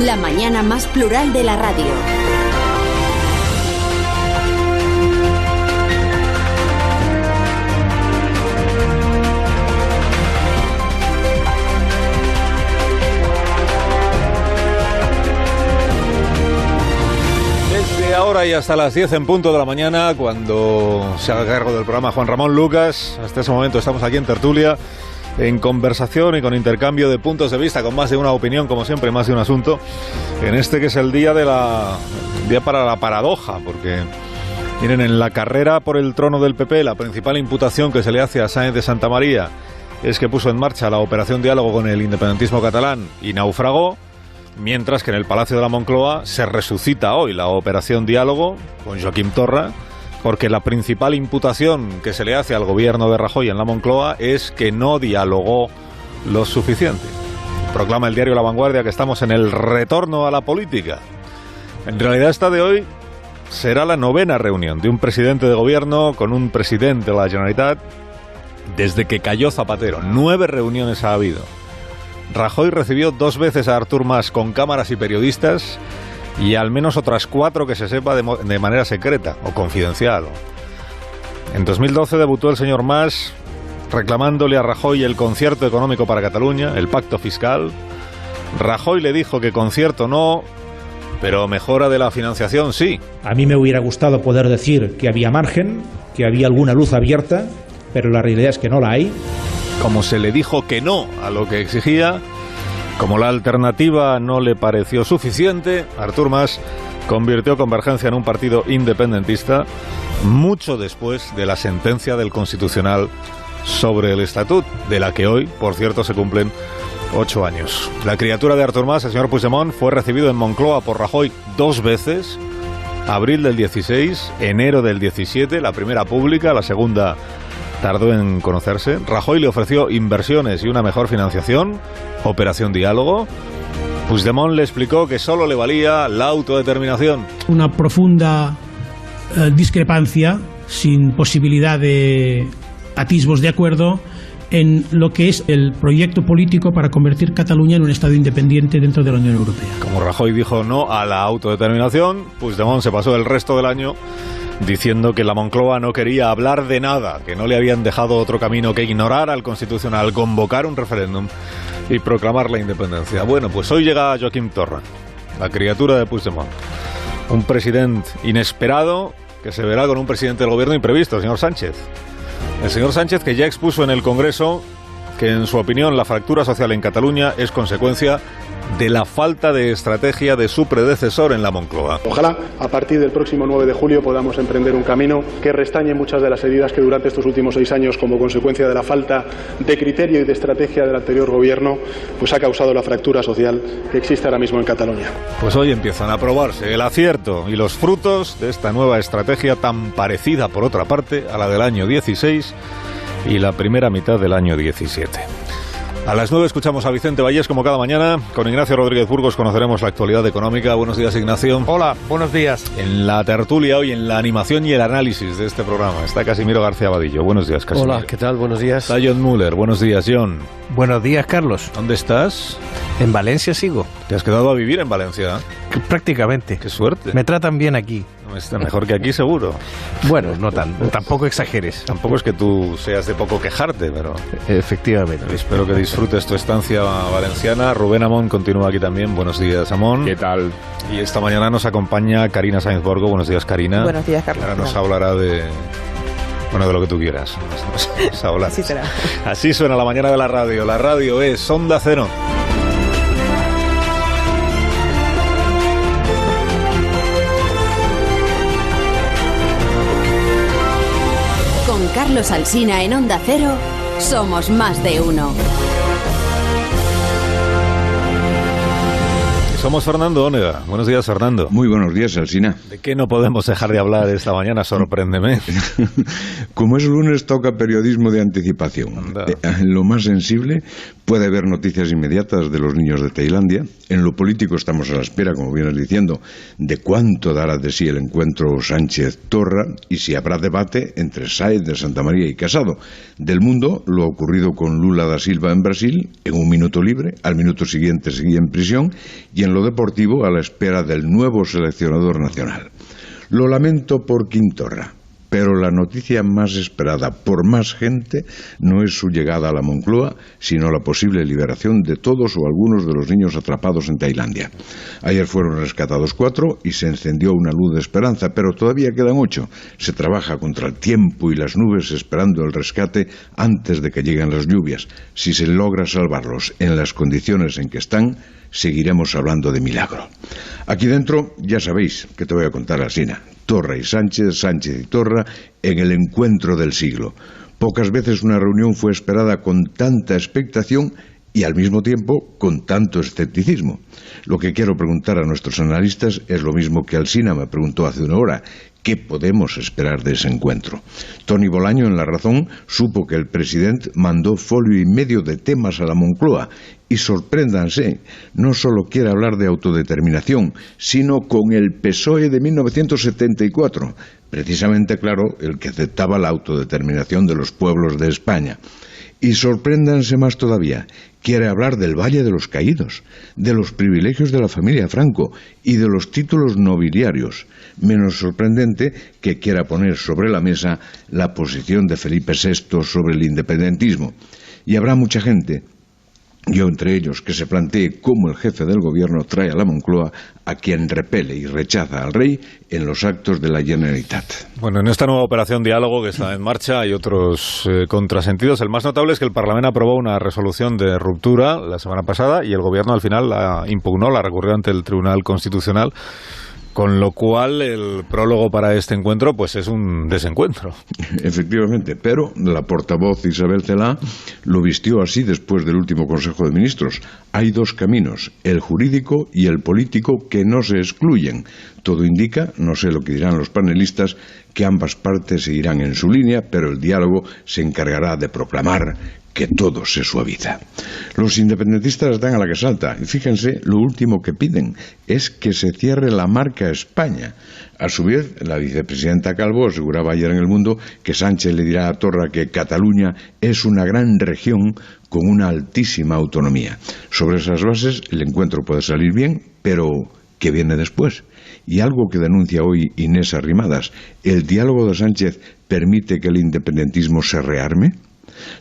La mañana más plural de la radio. Desde ahora y hasta las 10 en punto de la mañana, cuando se haga cargo del programa Juan Ramón Lucas, hasta ese momento estamos aquí en tertulia, en conversación y con intercambio de puntos de vista, con más de una opinión, como siempre, más de un asunto, en este que es el día para la paradoja, porque miren, en la carrera por el trono del PP, la principal imputación que se le hace a Sáenz de Santamaría es que puso en marcha la operación diálogo con el independentismo catalán y naufragó, mientras que en el Palacio de la Moncloa se resucita hoy la operación diálogo con Joaquim Torra, porque la principal imputación que se le hace al gobierno de Rajoy en la Moncloa es que no dialogó lo suficiente. Proclama el diario La Vanguardia que estamos en el retorno a la política. En realidad esta de hoy será la 9ª reunión de un presidente de gobierno con un presidente de la Generalitat desde que cayó Zapatero. 9 reuniones ha habido. Rajoy recibió 2 veces a Artur Mas con cámaras y periodistas, y al menos otras 4 que se sepa de manera secreta o confidencial. En 2012 debutó el señor Mas reclamándole a Rajoy el concierto económico para Cataluña, el pacto fiscal. Rajoy le dijo que concierto no, pero mejora de la financiación sí. A mí me hubiera gustado poder decir que había margen, que había alguna luz abierta, pero la realidad es que no la hay. Como se le dijo que no a lo que exigía, como la alternativa no le pareció suficiente, Artur Mas convirtió Convergencia en un partido independentista mucho después de la sentencia del Constitucional sobre el Estatut, de la que hoy, por cierto, se cumplen 8 años. La criatura de Artur Mas, el señor Puigdemont, fue recibido en Moncloa por Rajoy 2 veces, abril del 16, enero del 17, la primera pública, la segunda tardó en conocerse. Rajoy le ofreció inversiones y una mejor financiación, operación diálogo. Puigdemont le explicó que solo le valía la autodeterminación. Una profunda discrepancia, sin posibilidad de atisbos de acuerdo, en lo que es el proyecto político para convertir Cataluña en un Estado independiente dentro de la Unión Europea. Como Rajoy dijo no a la autodeterminación, Puigdemont se pasó el resto del año diciendo que la Moncloa no quería hablar de nada, que no le habían dejado otro camino que ignorar al Constitucional, convocar un referéndum y proclamar la independencia. Bueno, pues hoy llega Joaquim Torra, la criatura de Puigdemont, un presidente inesperado que se verá con un presidente del gobierno imprevisto, el señor Sánchez. El señor Sánchez, que ya expuso en el Congreso que en su opinión la fractura social en Cataluña es consecuencia de la falta de estrategia de su predecesor en la Moncloa. Ojalá a partir del próximo 9 de julio podamos emprender un camino que restañe muchas de las heridas que durante estos últimos 6 años, como consecuencia de la falta de criterio y de estrategia del anterior gobierno, pues ha causado la fractura social que existe ahora mismo en Cataluña. Pues hoy empiezan a probarse el acierto y los frutos de esta nueva estrategia tan parecida, por otra parte, a la del año 16 y la primera mitad del año 17. A las 9 escuchamos a Vicente Vallés como cada mañana. Con Ignacio Rodríguez Burgos conoceremos la actualidad económica. Buenos días, Ignacio. Hola, buenos días. En la tertulia hoy, en la animación y el análisis de este programa, está Casimiro García Abadillo. Buenos días, Casimiro. Hola, ¿qué tal? Buenos días. Está John Muller. Buenos días, John. Buenos días, Carlos. ¿Dónde estás? En Valencia sigo. ¿Te has quedado a vivir en Valencia? Prácticamente. ¡Qué suerte! Me tratan bien aquí. Está mejor que aquí, seguro. Bueno, no tampoco exageres. Tampoco es que tú seas de poco quejarte, pero... Efectivamente. Espero que disfrutes tu estancia valenciana. Rubén Amón continúa aquí también. Buenos días, Amón. ¿Qué tal? Y esta mañana nos acompaña Karina Sainz Borgo. Buenos días, Karina. Buenos días, Carlos. Ahora nos hablará de... Bueno, de lo que tú quieras. Nos hablar. Así será. Así suena la mañana de la radio. La radio es Onda Cero. Con Carlos Alsina en Onda Cero, somos más de uno. Somos Fernando Ónega. Buenos días, Fernando. Muy buenos días, Alsina. ¿De qué no podemos dejar de hablar esta mañana? Sorpréndeme. Como es lunes, toca periodismo de anticipación. En lo más sensible puede haber noticias inmediatas de los niños de Tailandia. En lo político estamos a la espera, como vienes diciendo, de cuánto dará de sí el encuentro Sánchez-Torra y si habrá debate entre Sáenz de Santamaría y Casado. Del mundo, lo ocurrido con Lula da Silva en Brasil, en un minuto libre, al minuto siguiente seguía en prisión, y en lo deportivo a la espera del nuevo seleccionador nacional. Lo lamento por Quintorra, pero la noticia más esperada por más gente no es su llegada a la Moncloa, sino la posible liberación de todos o algunos de los niños atrapados en Tailandia. Ayer fueron rescatados 4 y se encendió una luz de esperanza, pero todavía quedan 8. Se trabaja contra el tiempo y las nubes esperando el rescate antes de que lleguen las lluvias. Si se logra salvarlos en las condiciones en que están, seguiremos hablando de milagro. Aquí dentro, ya sabéis que te voy a contar asina. Torra y Sánchez, Sánchez y Torra, en el encuentro del siglo. Pocas veces una reunión fue esperada con tanta expectación y al mismo tiempo con tanto escepticismo. Lo que quiero preguntar a nuestros analistas es lo mismo que Alsina me preguntó hace una hora. ¿Qué podemos esperar de ese encuentro? Toni Bolaño, en La Razón, supo que el presidente mandó folio y medio de temas a la Moncloa. Y sorpréndanse, no solo quiere hablar de autodeterminación, sino con el PSOE de 1974. Precisamente, claro, el que aceptaba la autodeterminación de los pueblos de España. Y sorpréndanse más todavía, quiere hablar del Valle de los Caídos, de los privilegios de la familia Franco y de los títulos nobiliarios. Menos sorprendente que quiera poner sobre la mesa la posición de Felipe VI sobre el independentismo. Y habrá mucha gente, yo entre ellos, que se plantee cómo el jefe del gobierno trae a la Moncloa a quien repele y rechaza al rey en los actos de la Generalitat. Bueno, en esta nueva operación diálogo que está en marcha hay otros contrasentidos. El más notable es que el Parlamento aprobó una resolución de ruptura la semana pasada y el gobierno al final la impugnó, la recurrió ante el Tribunal Constitucional. Con lo cual, el prólogo para este encuentro pues es un desencuentro. Efectivamente, pero la portavoz Isabel Celaá lo vistió así después del último Consejo de Ministros. Hay 2 caminos, el jurídico y el político, que no se excluyen. Todo indica, no sé lo que dirán los panelistas, que ambas partes seguirán en su línea, pero el diálogo se encargará de proclamar que todo se suaviza. Los independentistas dan a la que salta y fíjense, lo último que piden es que se cierre la marca España. A su vez, la vicepresidenta Calvo aseguraba ayer en El Mundo que Sánchez le dirá a Torra que Cataluña es una gran región con una altísima autonomía. Sobre esas bases el encuentro puede salir bien, pero ¿qué viene después? Y algo que denuncia hoy Inés Arrimadas, ¿el diálogo de Sánchez permite que el independentismo se rearme?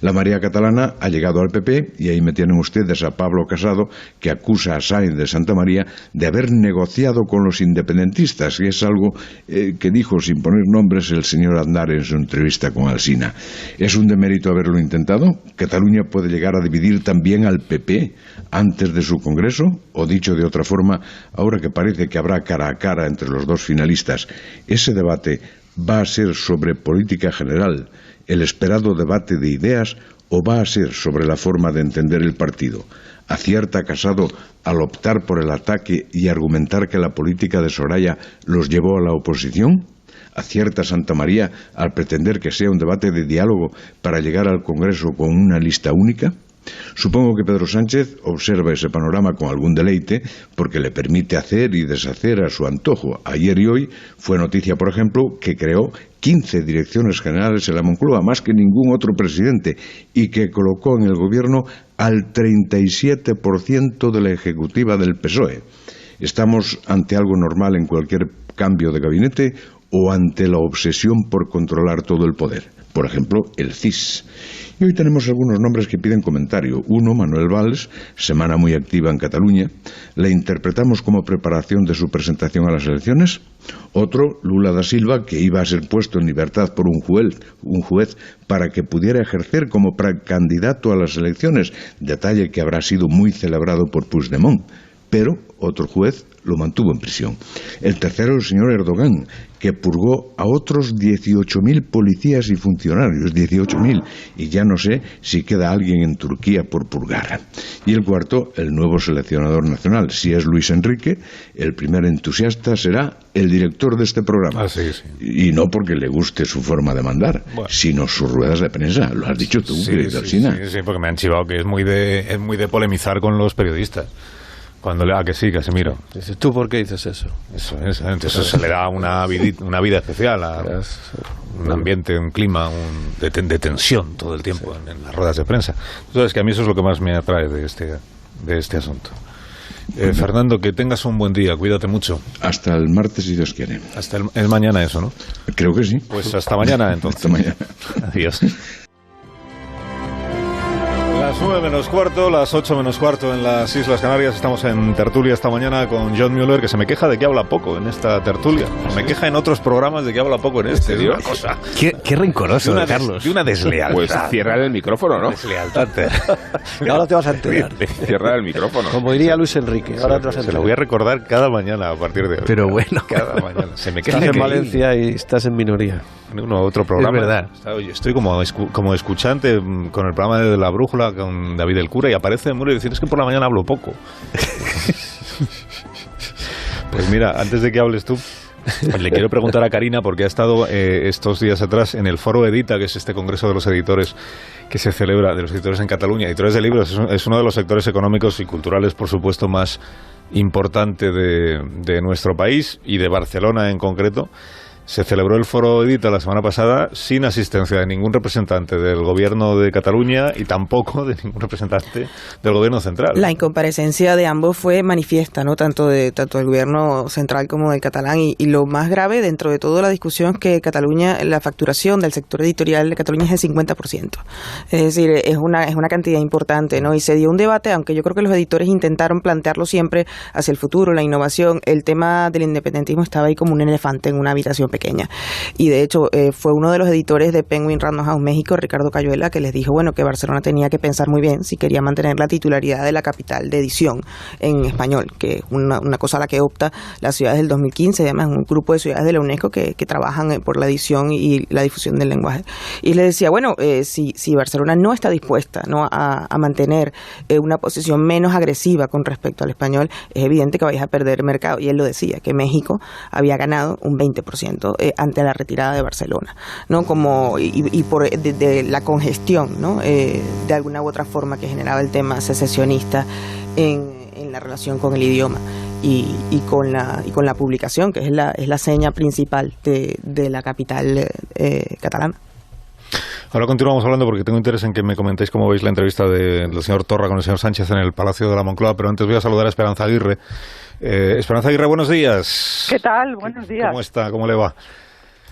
La marea catalana ha llegado al PP y ahí me tienen ustedes a Pablo Casado, que acusa a Sáenz de Santamaría de haber negociado con los independentistas, y es algo que dijo sin poner nombres el señor Aznar en su entrevista con Alsina. ¿Es un demérito haberlo intentado? ¿Cataluña puede llegar a dividir también al PP antes de su congreso? O dicho de otra forma, ahora que parece que habrá cara a cara entre los 2 finalistas, ¿ese debate va a ser sobre política general, el esperado debate de ideas, o va a ser sobre la forma de entender el partido? ¿Acierta Casado al optar por el ataque y argumentar que la política de Soraya los llevó a la oposición? ¿Acierta Santamaría al pretender que sea un debate de diálogo para llegar al Congreso con una lista única? Supongo que Pedro Sánchez observa ese panorama con algún deleite porque le permite hacer y deshacer a su antojo. Ayer y hoy fue noticia, por ejemplo, que creó 15 direcciones generales en la Moncloa, más que ningún otro presidente, y que colocó en el gobierno al 37% de la ejecutiva del PSOE. ¿Estamos ante algo normal en cualquier cambio de gabinete o ante la obsesión por controlar todo el poder? Por ejemplo, el CIS. Y hoy tenemos algunos nombres que piden comentario. Uno, Manuel Valls, semana muy activa en Cataluña. ¿La interpretamos como preparación de su presentación a las elecciones? Otro, Lula da Silva, que iba a ser puesto en libertad por un juez para que pudiera ejercer como precandidato a las elecciones, detalle que habrá sido muy celebrado por Puigdemont. Pero otro juez lo mantuvo en prisión. El tercero, el señor Erdogan, que purgó a otros 18.000 policías y funcionarios, 18.000, y ya no sé si queda alguien en Turquía por purgar. Y el cuarto, el nuevo seleccionador nacional. Si es Luis Enrique, el primer entusiasta será el director de este programa. Sí. Y no porque le guste su forma de mandar, sino sus ruedas de prensa. Lo has dicho tú, querido Alsina. Sí, porque me han chivado que es muy de polemizar con los periodistas. Cuando le da que sí, Casimiro. Dices, ¿tú por qué dices eso? Eso se le da una vida especial, un ambiente, un clima de tensión todo el tiempo en las ruedas de prensa. Entonces, que a mí eso es lo que más me atrae de este asunto. Fernando, que tengas un buen día, cuídate mucho. Hasta el martes, si Dios quiere. Hasta el mañana eso, ¿no? Creo que sí. Pues hasta mañana, entonces. Hasta mañana. Adiós. Las 9 menos cuarto, las 8 menos cuarto en las Islas Canarias. Estamos en tertulia esta mañana con John Mueller, que se me queja de que habla poco en esta tertulia. Se me queja en otros programas de que habla poco en este. De una cosa. Qué rencoroso, Carlos. De una deslealtad. Pues cierra el micrófono, ¿no? Deslealtad. Ahora te vas a enterar. Cierra el micrófono. Como diría Luis Enrique. Ahora te vas a Se enterar. lo voy a recordar cada mañana a partir de hoy. Pero bueno. Cada mañana. Se me queja Estás en Valencia y estás en minoría. uno u otro programa. Es verdad. Estoy como escuchante con el programa de La Brújula con David el Cura y aparece Muro y dice, es que por la mañana hablo poco. Pues mira, antes de que hables tú, le quiero preguntar a Karina, porque ha estado estos días atrás en el Foro Edita, que es este congreso de los editores que se celebra, de los editores en Cataluña. Editores de libros es uno de los sectores económicos y culturales, por supuesto, más importante de nuestro país y de Barcelona en concreto. Se celebró el Foro Edita la semana pasada sin asistencia de ningún representante del Gobierno de Cataluña y tampoco de ningún representante del Gobierno central. La incomparecencia de ambos fue manifiesta, ¿no? Tanto del Gobierno central como del catalán. Y lo más grave dentro de toda la discusión es que Cataluña, la facturación del sector editorial de Cataluña es el 50%. Es decir, es una cantidad importante, ¿no? Y se dio un debate, aunque yo creo que los editores intentaron plantearlo siempre hacia el futuro, la innovación. El tema del independentismo estaba ahí como un elefante en una habitación pequeña. Y de hecho fue uno de los editores de Penguin Random House México, Ricardo Cayuela, que les dijo que Barcelona tenía que pensar muy bien si quería mantener la titularidad de la capital de edición en español, que es una cosa a la que opta las ciudades del 2015, además un grupo de ciudades de la UNESCO que trabajan por la edición y la difusión del lenguaje. Y le decía, si Barcelona no está dispuesta, ¿no?, a mantener una posición menos agresiva con respecto al español, es evidente que vais a perder mercado. Y él lo decía, que México había ganado un 20% ante la retirada de Barcelona, ¿no? Y por de la congestión, ¿no? De alguna u otra forma que generaba el tema secesionista en la relación con el idioma y con la publicación, que es la seña principal de la capital catalana. Ahora continuamos hablando porque tengo interés en que me comentéis cómo veis la entrevista del señor Torra con el señor Sánchez en el Palacio de la Moncloa, pero antes voy a saludar a Esperanza Aguirre. Esperanza Aguirre, buenos días. ¿Qué tal? Buenos días. ¿Cómo está? ¿Cómo le va?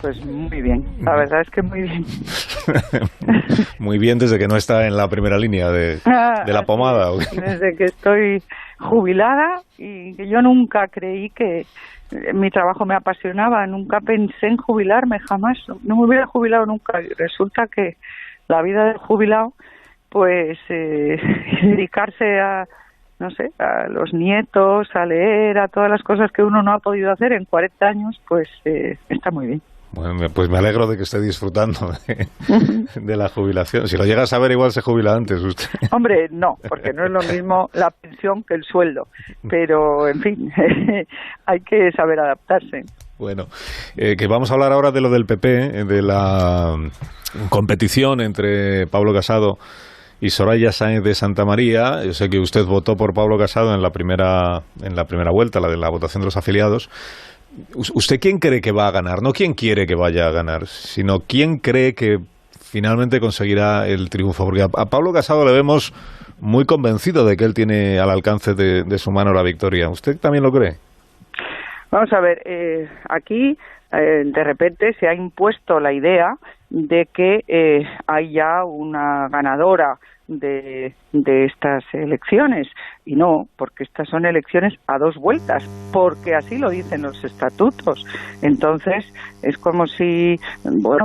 Pues muy bien, la verdad es que muy bien. Muy bien desde que no está en la primera línea de la pomada. Desde que estoy jubilada y que yo nunca creí que mi trabajo me apasionaba, nunca pensé en jubilarme, jamás, no me hubiera jubilado nunca. Y resulta que la vida del jubilado, pues dedicarse a los nietos, a leer, a todas las cosas que uno no ha podido hacer en 40 años, pues está muy bien. Bueno, pues me alegro de que esté disfrutando de la jubilación. Si lo llega a saber, igual se jubila antes usted. Hombre, no, porque no es lo mismo la pensión que el sueldo. Pero, en fin, hay que saber adaptarse. Bueno, que vamos a hablar ahora de lo del PP, de la competición entre Pablo Casado y Soraya Sáenz de Santamaría. Yo sé que usted votó por Pablo Casado en la primera vuelta, la de la votación de los afiliados. ¿Usted quién cree que va a ganar? No quién quiere que vaya a ganar, sino quién cree que finalmente conseguirá el triunfo. Porque a Pablo Casado le vemos muy convencido de que él tiene al alcance de su mano la victoria. ¿Usted también lo cree? Vamos a ver, aquí de repente se ha impuesto la idea de que hay ya una ganadora de estas elecciones, y no, porque estas son elecciones a 2 vueltas, porque así lo dicen los estatutos. Entonces es como si,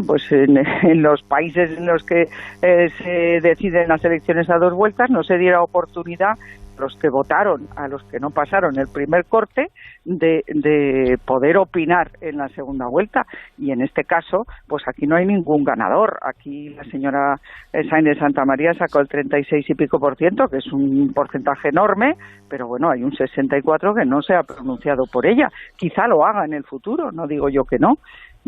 pues en los países en los que se deciden las elecciones a 2 vueltas no se diera oportunidad a los que votaron, a los que no pasaron el primer corte, de poder opinar en la segunda vuelta. Y en este caso, pues aquí no hay ningún ganador. Aquí la señora Sáenz de Santamaría sacó el 36 y pico %, que es un porcentaje enorme, pero bueno, hay un 64 que no se ha pronunciado por ella. Quizá lo haga en el futuro, no digo yo que no.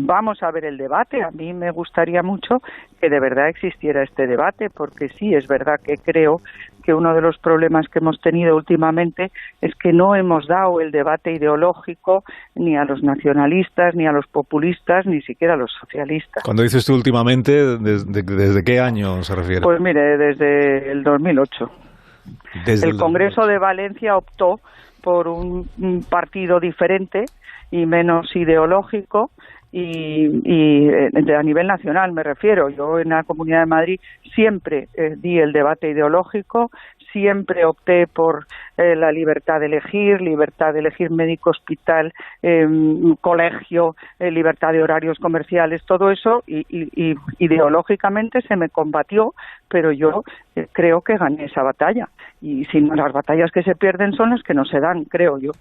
Vamos a ver el debate. A mí me gustaría mucho que de verdad existiera este debate, porque sí, es verdad que creo que uno de los problemas que hemos tenido últimamente es que no hemos dado el debate ideológico ni a los nacionalistas, ni a los populistas, ni siquiera a los socialistas. Cuando dice usted últimamente, ¿desde qué año se refiere? Pues mire, desde el 2008. El Congreso de Valencia optó por un partido diferente y menos ideológico, y a nivel nacional me refiero. Yo en la Comunidad de Madrid siempre di el debate ideológico, siempre opté por la libertad de elegir médico, hospital, colegio, libertad de horarios comerciales, todo eso, y ideológicamente se me combatió, pero yo creo que gané esa batalla. Y si no, las batallas que se pierden son las que no se dan, creo yo.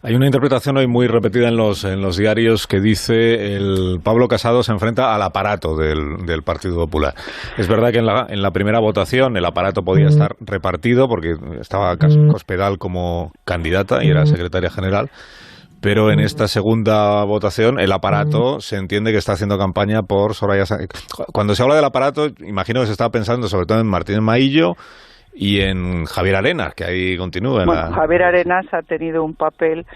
Hay una interpretación hoy muy repetida en los diarios que dice el Pablo Casado se enfrenta al aparato del Partido Popular. Es verdad que en la primera votación el aparato podía estar repartido porque estaba Cospedal como candidata y era secretaria general, pero en esta segunda votación el aparato se entiende que está haciendo campaña por Soraya Sáenz. Cuando se habla del aparato, imagino que se está pensando sobre todo en Martínez Maillo y en Javier Arenas, que ahí continúa. Javier Arenas ha tenido un papel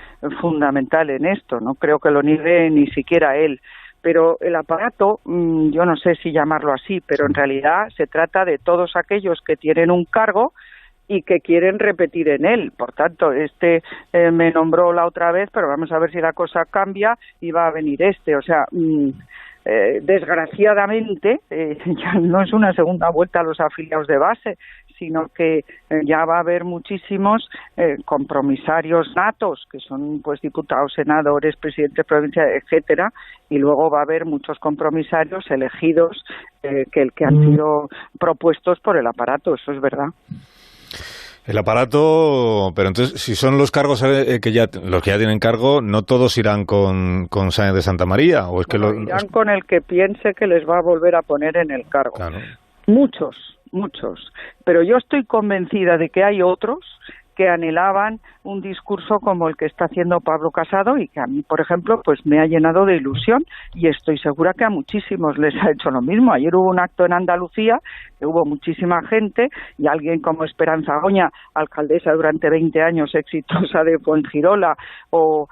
fundamental en esto, no creo que lo niegue ni siquiera él, pero el aparato, yo no sé si llamarlo así, pero en realidad se trata de todos aquellos que tienen un cargo y que quieren repetir en él. Por tanto, me nombró la otra vez, pero vamos a ver si la cosa cambia y va a venir o sea, desgraciadamente ya no es una segunda vuelta a los afiliados de base, sino que ya va a haber muchísimos compromisarios natos, que son pues diputados, senadores, presidentes provinciales, etcétera, y luego va a haber muchos compromisarios elegidos que han sido propuestos por el aparato, eso es verdad. El aparato, pero entonces, si son los cargos los que ya tienen cargo, ¿no todos irán con Sáenz de Santa María? ¿O es que irán con el que piense que les va a volver a poner en el cargo? Claro. Muchos, pero yo estoy convencida de que hay otros que anhelaban un discurso como el que está haciendo Pablo Casado y que a mí, por ejemplo, pues me ha llenado de ilusión y estoy segura que a muchísimos les ha hecho lo mismo. Ayer hubo un acto en Andalucía que hubo muchísima gente y alguien como Esperanza Goña, alcaldesa durante 20 años exitosa de Fuengirola, o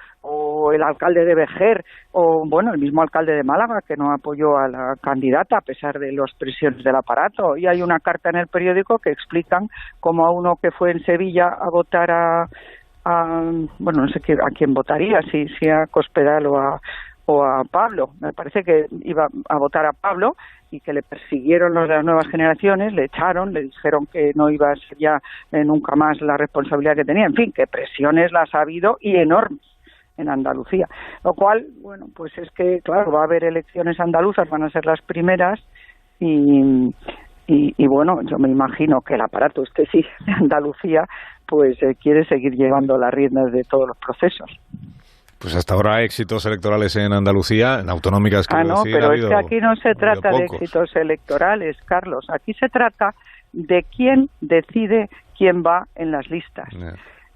el alcalde de Vejer, o bueno, el mismo alcalde de Málaga que no apoyó a la candidata a pesar de las presiones del aparato. Y hay una carta en el periódico que explican cómo a uno que fue en Sevilla a votar bueno, no sé a quién votaría, si a Cospedal o a Pablo. Me parece que iba a votar a Pablo y que le persiguieron los de las nuevas generaciones, le echaron, le dijeron que no iba a ser ya nunca más la responsabilidad que tenía. En fin, que presiones las ha habido y enormes en Andalucía. Lo cual, bueno, pues es que, claro, va a haber elecciones andaluzas, van a ser las primeras y bueno, yo me imagino que el aparato sí de Andalucía pues quiere seguir llevando las riendas de todos los procesos. Pues hasta ahora éxitos electorales en Andalucía, en autonómicas quiero decir, pero es que aquí no se trata de éxitos electorales, Carlos, aquí se trata de quién decide quién va en las listas.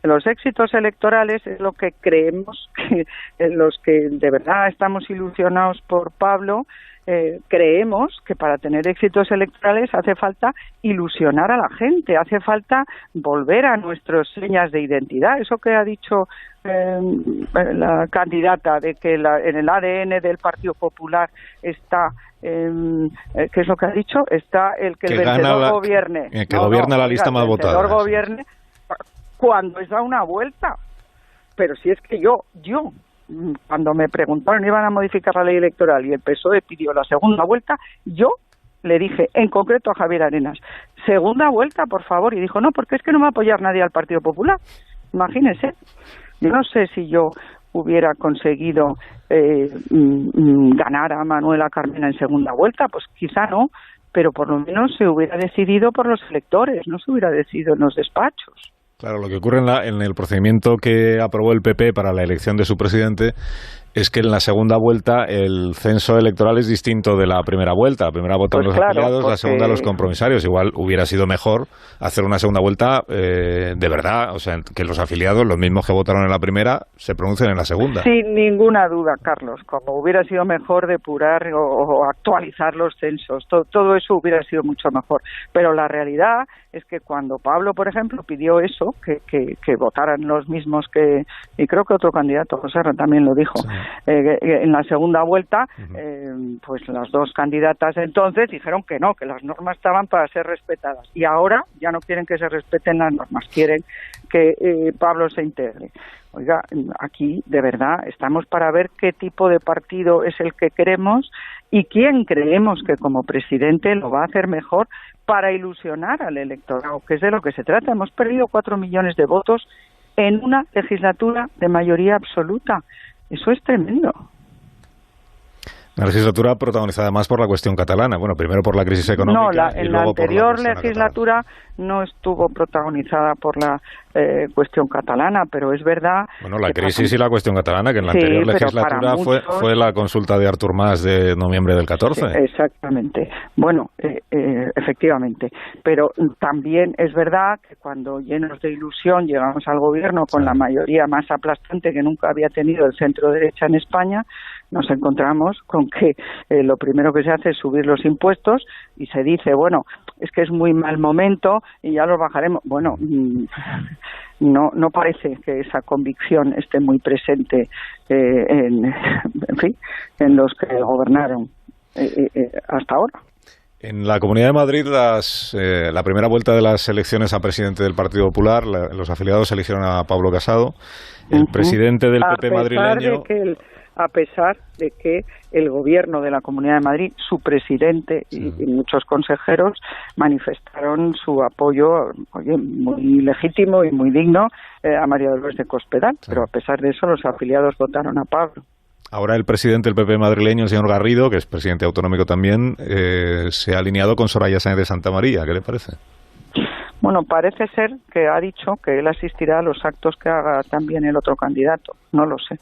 Los éxitos electorales es lo que creemos que los que de verdad estamos ilusionados por Pablo, creemos que para tener éxitos electorales hace falta ilusionar a la gente, hace falta volver a nuestras señas de identidad. Eso que ha dicho la candidata de que en el ADN del Partido Popular está, ¿qué es lo que ha dicho? Está el que el vencedor gobierne. Que gobierna la lista más votada. El vencedor gobierne cuando es da una vuelta. Pero si es que yo cuando me preguntaron iban a modificar la ley electoral y el PSOE pidió la segunda vuelta, yo le dije, en concreto a Javier Arenas, segunda vuelta, por favor, y dijo, no, porque es que no me va a apoyar nadie al Partido Popular. Imagínese, yo no sé si yo hubiera conseguido ganar a Manuela Carmena en segunda vuelta, pues quizá no, pero por lo menos se hubiera decidido por los electores, no se hubiera decidido en los despachos. Claro, lo que ocurre en el procedimiento que aprobó el PP para la elección de su presidente es que en la segunda vuelta el censo electoral es distinto de la primera vuelta. La primera votan los afiliados, la segunda los compromisarios. Igual hubiera sido mejor hacer una segunda vuelta de verdad, o sea, que los afiliados, los mismos que votaron en la primera, se pronuncien en la segunda. Sin ninguna duda, Carlos, como hubiera sido mejor depurar o actualizar los censos, todo eso hubiera sido mucho mejor. Pero la realidad es que cuando Pablo, por ejemplo, pidió eso, que votaran los mismos y creo que otro candidato, José Arran, también lo dijo, sí. en la segunda vuelta, pues las dos candidatas entonces dijeron que no, que las normas estaban para ser respetadas. Y ahora ya no quieren que se respeten las normas, quieren que Pablo se integre. Oiga, aquí de verdad estamos para ver qué tipo de partido es el que queremos y quién creemos que como presidente lo va a hacer mejor para ilusionar al electorado, que es de lo que se trata. Hemos perdido 4 millones de votos en una legislatura de mayoría absoluta. Eso es tremendo. Una legislatura protagonizada más por la cuestión catalana. Bueno, primero por la crisis económica. No, en la anterior legislatura no estuvo protagonizada por la cuestión catalana, pero es verdad... Bueno, la crisis y la cuestión catalana, que en la anterior legislatura fue la consulta de Artur Mas de noviembre del 14. Sí, exactamente. Bueno, efectivamente. Pero también es verdad que cuando llenos de ilusión llegamos al gobierno con la mayoría más aplastante que nunca había tenido el centro-derecha en España, nos encontramos con que lo primero que se hace es subir los impuestos y se dice, bueno, es que es muy mal momento y ya los bajaremos. Bueno, no parece que esa convicción esté muy presente en los que gobernaron hasta ahora. En la Comunidad de Madrid, la primera vuelta de las elecciones a presidente del Partido Popular, los afiliados eligieron a Pablo Casado, el presidente del PP madrileño... A pesar de que el gobierno de la Comunidad de Madrid, su presidente y muchos consejeros manifestaron su apoyo, muy legítimo y muy digno a María Dolores de Cospedal, pero a pesar de eso los afiliados votaron a Pablo. Ahora el presidente del PP madrileño, el señor Garrido, que es presidente autonómico también, se ha alineado con Soraya Sáenz de Santamaría. ¿Qué le parece? Bueno, parece ser que ha dicho que él asistirá a los actos que haga también el otro candidato. No lo sé.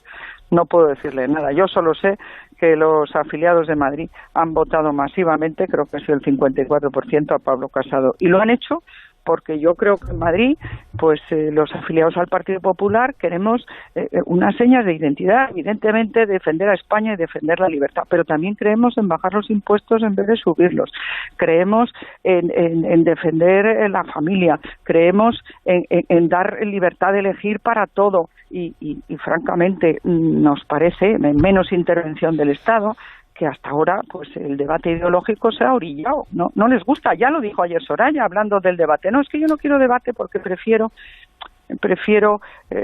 No puedo decirle nada. Yo solo sé que los afiliados de Madrid han votado masivamente, creo que ha sido el 54% a Pablo Casado. Y lo han hecho porque yo creo que en Madrid, pues los afiliados al Partido Popular queremos unas señas de identidad, evidentemente defender a España y defender la libertad, pero también creemos en bajar los impuestos en vez de subirlos, creemos en defender la familia, creemos en dar libertad de elegir para todo y francamente nos parece menos intervención del Estado, que hasta ahora pues el debate ideológico se ha orillado, no les gusta. Ya lo dijo ayer Soraya hablando del debate. No, es que yo no quiero debate porque prefiero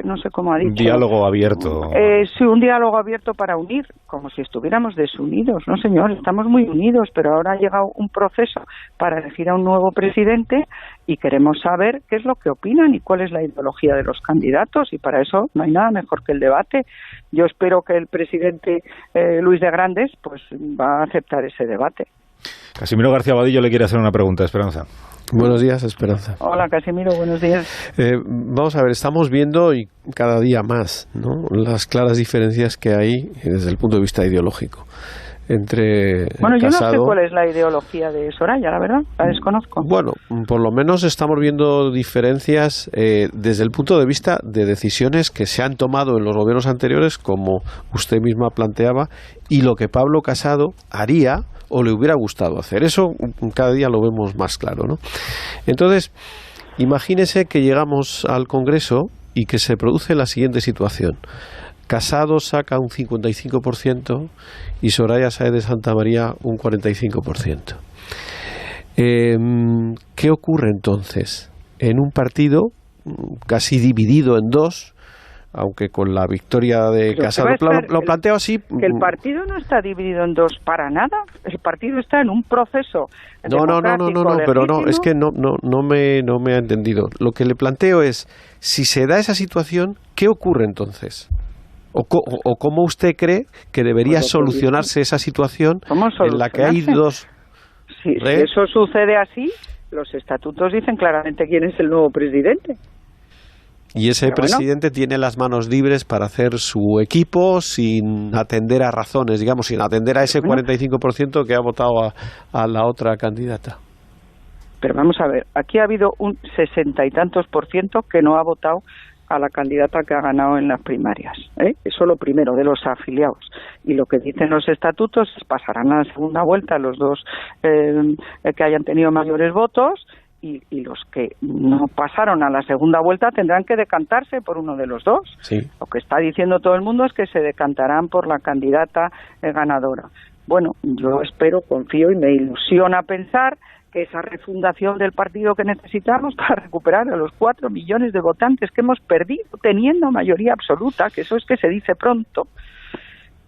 no sé cómo ha dicho. Un diálogo abierto. Sí, un diálogo abierto para unir, como si estuviéramos desunidos. No, señor, estamos muy unidos, pero ahora ha llegado un proceso para elegir a un nuevo presidente y queremos saber qué es lo que opinan y cuál es la ideología de los candidatos, y para eso no hay nada mejor que el debate. Yo espero que el presidente Luis de Grandes pues va a aceptar ese debate. Casimiro García Vadillo le quiere hacer una pregunta, Esperanza. Buenos días, Esperanza. Hola, Casimiro, buenos días. Vamos a ver, estamos viendo y cada día más, ¿no?, las claras diferencias que hay desde el punto de vista ideológico entre Bueno, yo Casado... no sé cuál es la ideología de Soraya, la verdad, la desconozco. Bueno, por lo menos estamos viendo diferencias desde el punto de vista de decisiones que se han tomado en los gobiernos anteriores, como usted misma planteaba, y lo que Pablo Casado haría o le hubiera gustado hacer. Eso cada día lo vemos más claro, ¿no? Entonces, imagínese que llegamos al Congreso y que se produce la siguiente situación. Casado saca un 55% y Soraya Sáenz de Santamaría un 45%. ¿Qué ocurre entonces? En un partido casi dividido en dos, aunque con la victoria de Casado, lo planteo así. Que el partido no está dividido en dos para nada. El partido está en un proceso democrático, pero no, es que no me ha entendido. Lo que le planteo es, si se da esa situación, ¿qué ocurre entonces? ¿O cómo usted cree que debería solucionarse esa situación en la que hay dos? Si eso sucede así, los estatutos dicen claramente quién es el nuevo presidente. Y ese presidente tiene las manos libres para hacer su equipo sin atender a razones, digamos, sin atender a ese 45% que ha votado a la otra candidata. Pero vamos a ver, aquí ha habido un 60 y tantos % que no ha votado a la candidata que ha ganado en las primarias. Eso lo primero, de los afiliados. Y lo que dicen los estatutos es pasarán a la segunda vuelta los dos que hayan tenido mayores votos y los que no pasaron a la segunda vuelta tendrán que decantarse por uno de los dos. Sí. Lo que está diciendo todo el mundo es que se decantarán por la candidata ganadora. Bueno, yo espero, confío y me ilusiona pensar que esa refundación del partido que necesitamos para recuperar a los 4 millones de votantes que hemos perdido teniendo mayoría absoluta, que eso es que se dice pronto,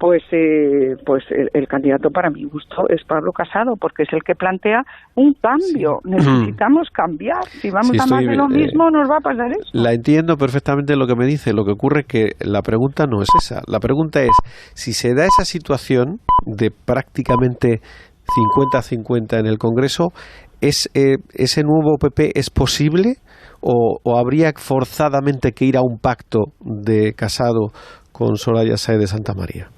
pues el candidato para mi gusto es Pablo Casado, porque es el que plantea un cambio. Sí. Necesitamos cambiar. Si vamos a más de lo mismo, nos va a pasar eso. La entiendo perfectamente lo que me dice. Lo que ocurre es que la pregunta no es esa. La pregunta es, si se da esa situación de prácticamente 50-50 en el Congreso, ¿ese nuevo PP es posible o habría forzadamente que ir a un pacto de Casado con Soraya Sáez de Santamaría?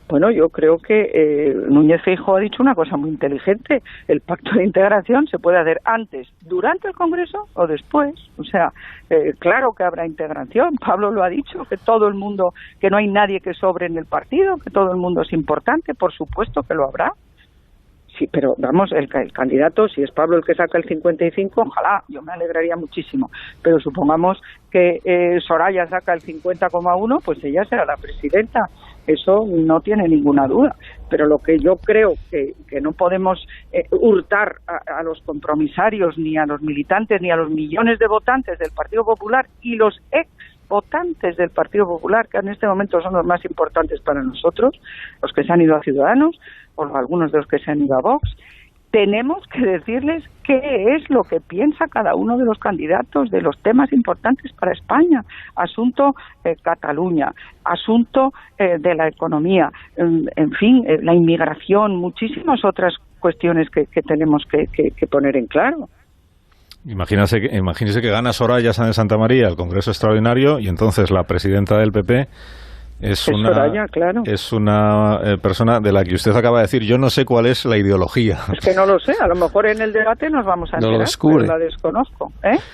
Bueno, yo creo que Núñez Feijóo ha dicho una cosa muy inteligente. El pacto de integración se puede hacer antes, durante el Congreso o después. O sea, claro que habrá integración. Pablo lo ha dicho, que todo el mundo, que no hay nadie que sobre en el partido, que todo el mundo es importante. Por supuesto que lo habrá. Sí, pero vamos, el candidato, si es Pablo el que saca el 55, ojalá, yo me alegraría muchísimo. Pero supongamos que Soraya saca el 50,1, pues ella será la presidenta. Eso no tiene ninguna duda. Pero lo que yo creo que no podemos hurtar a los compromisarios, ni a los militantes, ni a los millones de votantes del Partido Popular y los votantes del Partido Popular, que en este momento son los más importantes para nosotros, los que se han ido a Ciudadanos, o algunos de los que se han ido a Vox, tenemos que decirles qué es lo que piensa cada uno de los candidatos de los temas importantes para España. Asunto Cataluña, asunto de la economía, en fin, la inmigración, muchísimas otras cuestiones que tenemos que poner en claro. Imagínese que gana Soraya Sáez de Santamaría el Congreso Extraordinario y entonces la presidenta del PP es una, Soraya, claro. Es una persona de la que usted acaba de decir, yo no sé cuál es la ideología. Es que no lo sé, a lo mejor en el debate nos vamos a enterar, no lo descubre. Pero la desconozco.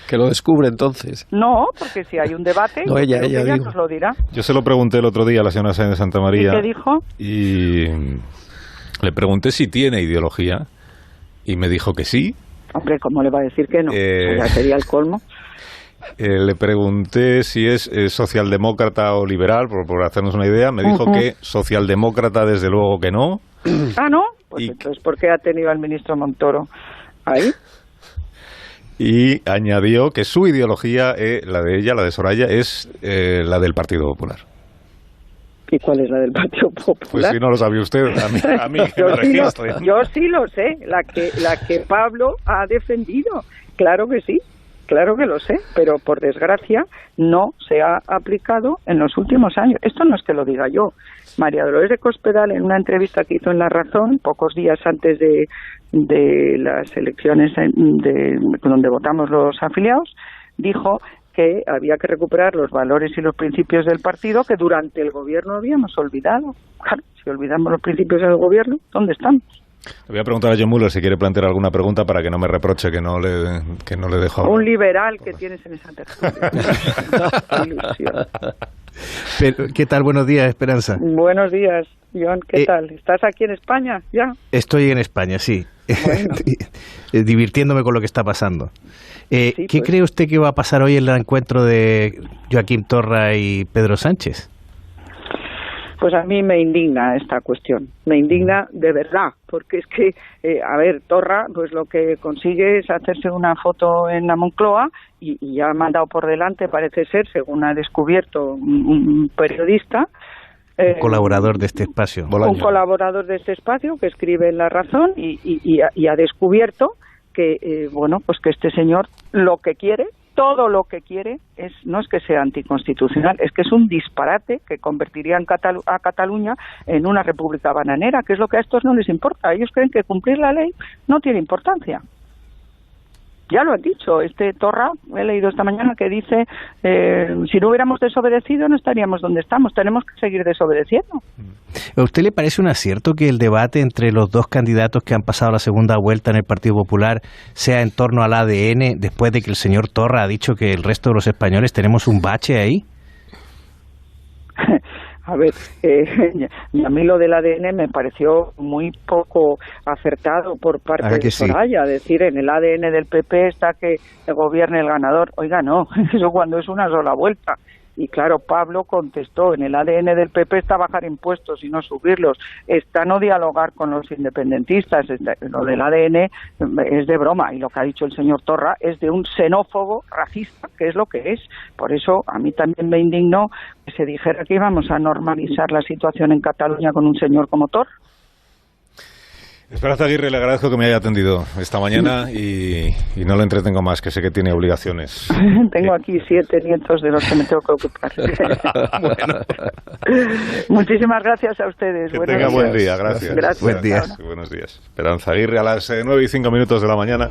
Que lo descubre entonces. No, porque si hay un debate, no, ella nos lo dirá. Yo se lo pregunté el otro día a la señora Sáez de Santamaría. ¿Y qué dijo? Y le pregunté si tiene ideología y me dijo que sí. Hombre, ¿cómo le va a decir que no? Ya sería el colmo. Le pregunté si es socialdemócrata o liberal, por hacernos una idea. Me dijo que socialdemócrata, desde luego que no. Ah, ¿no? Pues entonces, ¿por qué ha tenido al ministro Montoro ahí? Y añadió que su ideología, la de ella, la de Soraya, es la del Partido Popular. ¿Y cuál es la del Partido Popular? Pues si no lo sabía usted, a mí yo sí lo sé, la que Pablo ha defendido. Claro que sí. Claro que lo sé, pero por desgracia no se ha aplicado en los últimos años. Esto no es que lo diga yo. María Dolores de Cospedal, en una entrevista que hizo en La Razón, pocos días antes de las elecciones donde votamos los afiliados, dijo que había que recuperar los valores y los principios del partido que durante el gobierno habíamos olvidado. Claro, si olvidamos los principios del gobierno, ¿dónde estamos? Le voy a preguntar a John Muller si quiere plantear alguna pregunta para que no me reproche que no le dejo hablar. Un liberal que tienes en esa tertulia. Pero, ¿qué tal? Buenos días, Esperanza. Buenos días, John. ¿Qué tal? ¿Estás aquí en España ya? Estoy en España, sí. Bueno. Divirtiéndome con lo que está pasando. ¿Qué cree usted que va a pasar hoy en el encuentro de Joaquim Torra y Pedro Sánchez? Pues a mí me indigna esta cuestión, me indigna de verdad, porque es que, Torra, pues lo que consigue es hacerse una foto en la Moncloa y ya ha mandado por delante, parece ser, según ha descubierto un periodista, un colaborador de este espacio. Un colaborador de este espacio que escribe en La Razón y ha descubierto que, pues que este señor lo que quiere, todo lo que quiere no es que sea anticonstitucional, es que es un disparate que convertiría a Cataluña en una república bananera, que es lo que a estos no les importa. Ellos creen que cumplir la ley no tiene importancia. Ya lo han dicho, Torra, he leído esta mañana que dice, si no hubiéramos desobedecido no estaríamos donde estamos, tenemos que seguir desobedeciendo. ¿A usted le parece un acierto que el debate entre los dos candidatos que han pasado la segunda vuelta en el Partido Popular sea en torno al ADN, después de que el señor Torra ha dicho que el resto de los españoles tenemos un bache ahí? A ver, y a mí lo del ADN me pareció muy poco acertado por parte de Soraya. Decir, en el ADN del PP está que gobierne el ganador. Oiga, no, eso cuando es una sola vuelta. Y claro, Pablo contestó, en el ADN del PP está bajar impuestos y no subirlos, está no dialogar con los independentistas. Lo del ADN es de broma, y lo que ha dicho el señor Torra es de un xenófobo racista, que es lo que es. Por eso a mí también me indignó que se dijera que íbamos a normalizar la situación en Cataluña con un señor como Torra. Esperanza Aguirre, le agradezco que me haya atendido esta mañana y no le entretengo más, que sé que tiene obligaciones. Tengo aquí 7 nietos de los que me tengo que ocupar. Bueno. Muchísimas gracias a ustedes. Que tenga buen día, gracias. Buen día. Buenos días. Esperanza Aguirre a las 9:05 de la mañana.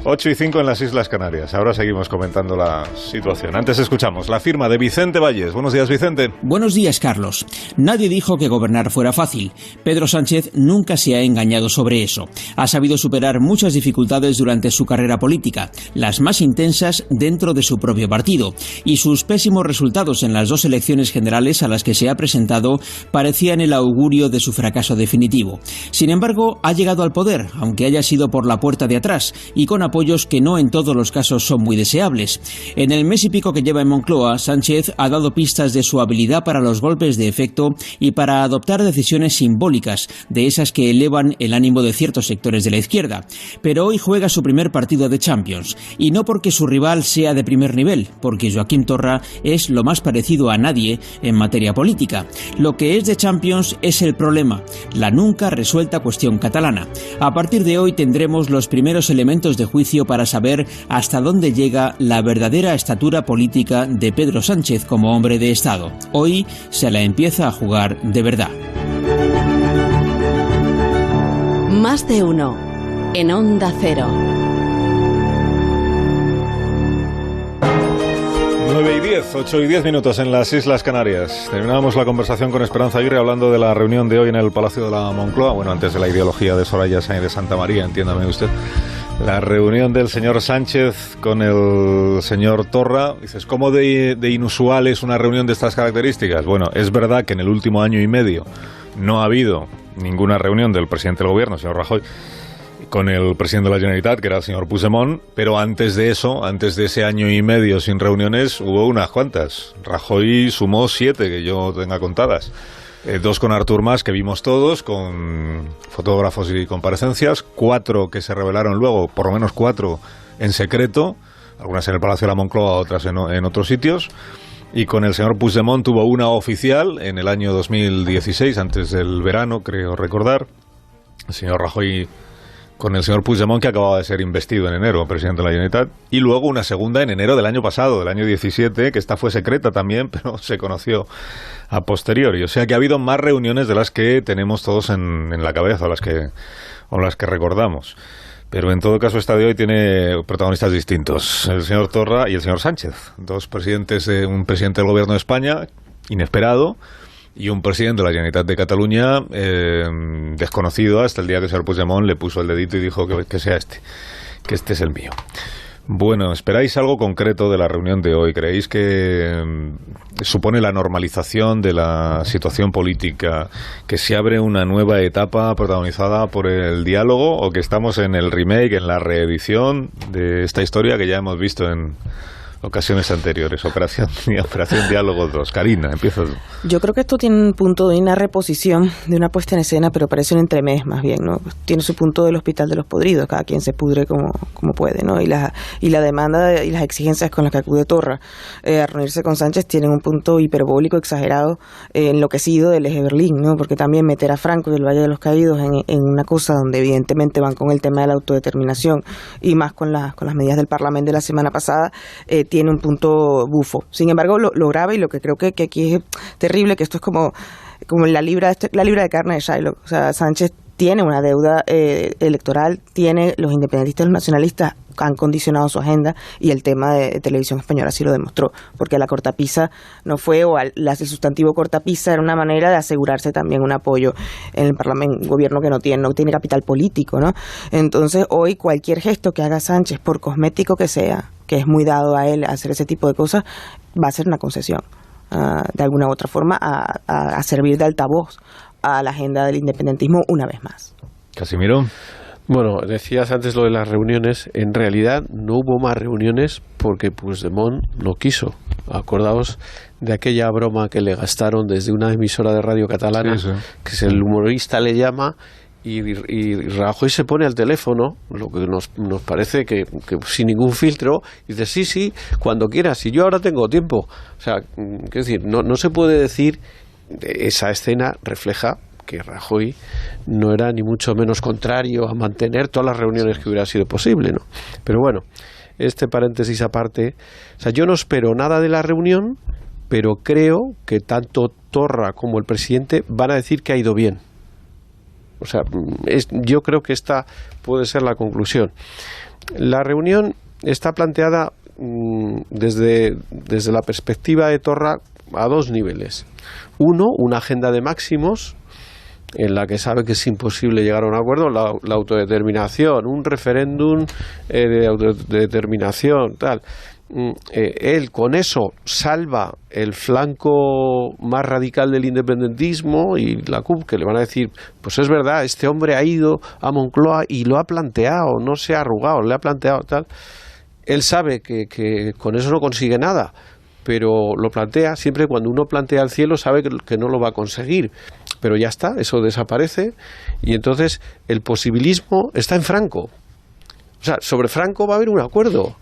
8:05 en las Islas Canarias. Ahora seguimos comentando la situación. Antes escuchamos la firma de Vicente Valles. Buenos días, Vicente. Buenos días, Carlos. Nadie dijo que gobernar fuera fácil. Pedro Sánchez nunca se ha engañado sobre eso. Ha sabido superar muchas dificultades durante su carrera política, las más intensas dentro de su propio partido, y sus pésimos resultados en las 2 elecciones generales a las que se ha presentado parecían el augurio de su fracaso definitivo. Sin embargo, ha llegado al poder, aunque haya sido por la puerta de atrás, y con apoyos que no en todos los casos son muy deseables. En el mes y pico que lleva en Moncloa, Sánchez ha dado pistas de su habilidad para los golpes de efecto y para adoptar decisiones simbólicas, de esas que elevan el ánimo de ciertos sectores de la izquierda. Pero hoy juega su primer partido de Champions, y no porque su rival sea de primer nivel, porque Joaquim Torra es lo más parecido a nadie en materia política. Lo que es de Champions es el problema, la nunca resuelta cuestión catalana. A partir de hoy tendremos los primeros elementos de juicio para saber hasta dónde llega la verdadera estatura política de Pedro Sánchez como hombre de Estado. Hoy se la empieza a jugar de verdad. Más de uno en Onda Cero. 9:10, 8:10 en las Islas Canarias. Terminábamos la conversación con Esperanza Aguirre hablando de la reunión de hoy en el Palacio de la Moncloa. Bueno, antes de la ideología de Soraya Sáenz de Santa María, entiéndame usted. La reunión del señor Sánchez con el señor Torra. Dices, ¿cómo de inusual es una reunión de estas características? Bueno, es verdad que en el último año y medio no ha habido ninguna reunión del presidente del gobierno, señor Rajoy, con el presidente de la Generalitat, que era el señor Puigdemont, pero antes de eso, antes de ese año y medio sin reuniones, hubo unas cuantas. Rajoy sumó 7, que yo tenga contadas. 2 con Artur Mas, que vimos todos, con fotógrafos y comparecencias, 4 que se revelaron luego, por lo menos 4 en secreto, algunas en el Palacio de la Moncloa, otras en otros sitios, y con el señor Puigdemont tuvo una oficial en el año 2016, antes del verano, creo recordar. El señor Rajoy con el señor Puigdemont, que acababa de ser investido en enero, presidente de la Generalitat, y luego una segunda en enero del año pasado, del año 17, que esta fue secreta también, pero se conoció a posteriori. O sea que ha habido más reuniones de las que tenemos todos en la cabeza, o las que recordamos. Pero en todo caso esta de hoy tiene protagonistas distintos, el señor Torra y el señor Sánchez, 2 presidentes, un presidente del gobierno de España, inesperado, y un presidente de la Generalitat de Cataluña desconocido hasta el día que el señor Puigdemont le puso el dedito y dijo que sea que este es el mío. Bueno, ¿esperáis algo concreto de la reunión de hoy? ¿Creéis que supone la normalización de la situación política, que se abre una nueva etapa protagonizada por el diálogo, o que estamos en el remake, en la reedición de esta historia que ya hemos visto en ocasiones anteriores? Operación Diálogo 2. Karina, empieza tú. Yo creo que esto tiene un punto de una reposición, de una puesta en escena, pero parece un entremés más bien, ¿no? Tiene su punto del Hospital de los Podridos, cada quien se pudre como puede, ¿no? Y la demanda y las exigencias con las que acude Torra a reunirse con Sánchez tienen un punto hiperbólico, exagerado, enloquecido del eje Berlín, ¿no? Porque también meter a Franco y el Valle de los Caídos en una cosa donde evidentemente van con el tema de la autodeterminación y más con las medidas del Parlamento de la semana pasada, tiene un punto bufo. Sin embargo, lo grave y lo que creo que aquí es terrible, que esto es como la libra de carne de Shylock. O sea, Sánchez tiene una deuda electoral, los independentistas y los nacionalistas han condicionado su agenda, y el tema de Televisión Española sí lo demostró, porque la cortapisa no fue, el sustantivo cortapisa era una manera de asegurarse también un apoyo en el Parlamento, un gobierno que no tiene capital político, ¿no? Entonces hoy cualquier gesto que haga Sánchez, por cosmético que sea, que es muy dado a él hacer ese tipo de cosas, va a ser una concesión. de alguna u otra forma a servir de altavoz a la agenda del independentismo una vez más. Casimiro. Bueno, decías antes lo de las reuniones. En realidad no hubo más reuniones porque Puigdemont no quiso. Acordaos de aquella broma que le gastaron desde una emisora de radio catalana, que es el humorista le llama, y Rajoy se pone al teléfono, lo que nos parece que sin ningún filtro, y dice sí, cuando quieras, y yo ahora tengo tiempo. O sea, es decir, no se puede decir, esa escena refleja que Rajoy no era ni mucho menos contrario a mantener todas las reuniones que hubiera sido posible, ¿no? Pero bueno, este paréntesis aparte, o sea, yo no espero nada de la reunión, pero creo que tanto Torra como el presidente van a decir que ha ido bien. O sea, yo creo que esta puede ser la conclusión. La reunión está planteada desde la perspectiva de Torra a dos niveles. Uno, una agenda de máximos en la que sabe que es imposible llegar a un acuerdo, la autodeterminación, un referéndum de autodeterminación, tal. Él con eso salva el flanco más radical del independentismo y la CUP, que le van a decir, pues es verdad, este hombre ha ido a Moncloa y lo ha planteado, no se ha arrugado, le ha planteado tal. Él sabe que con eso no consigue nada, pero lo plantea. Siempre cuando uno plantea el cielo sabe que no lo va a conseguir, pero ya está, eso desaparece, y entonces el posibilismo está en Franco. O sea, sobre Franco va a haber un acuerdo.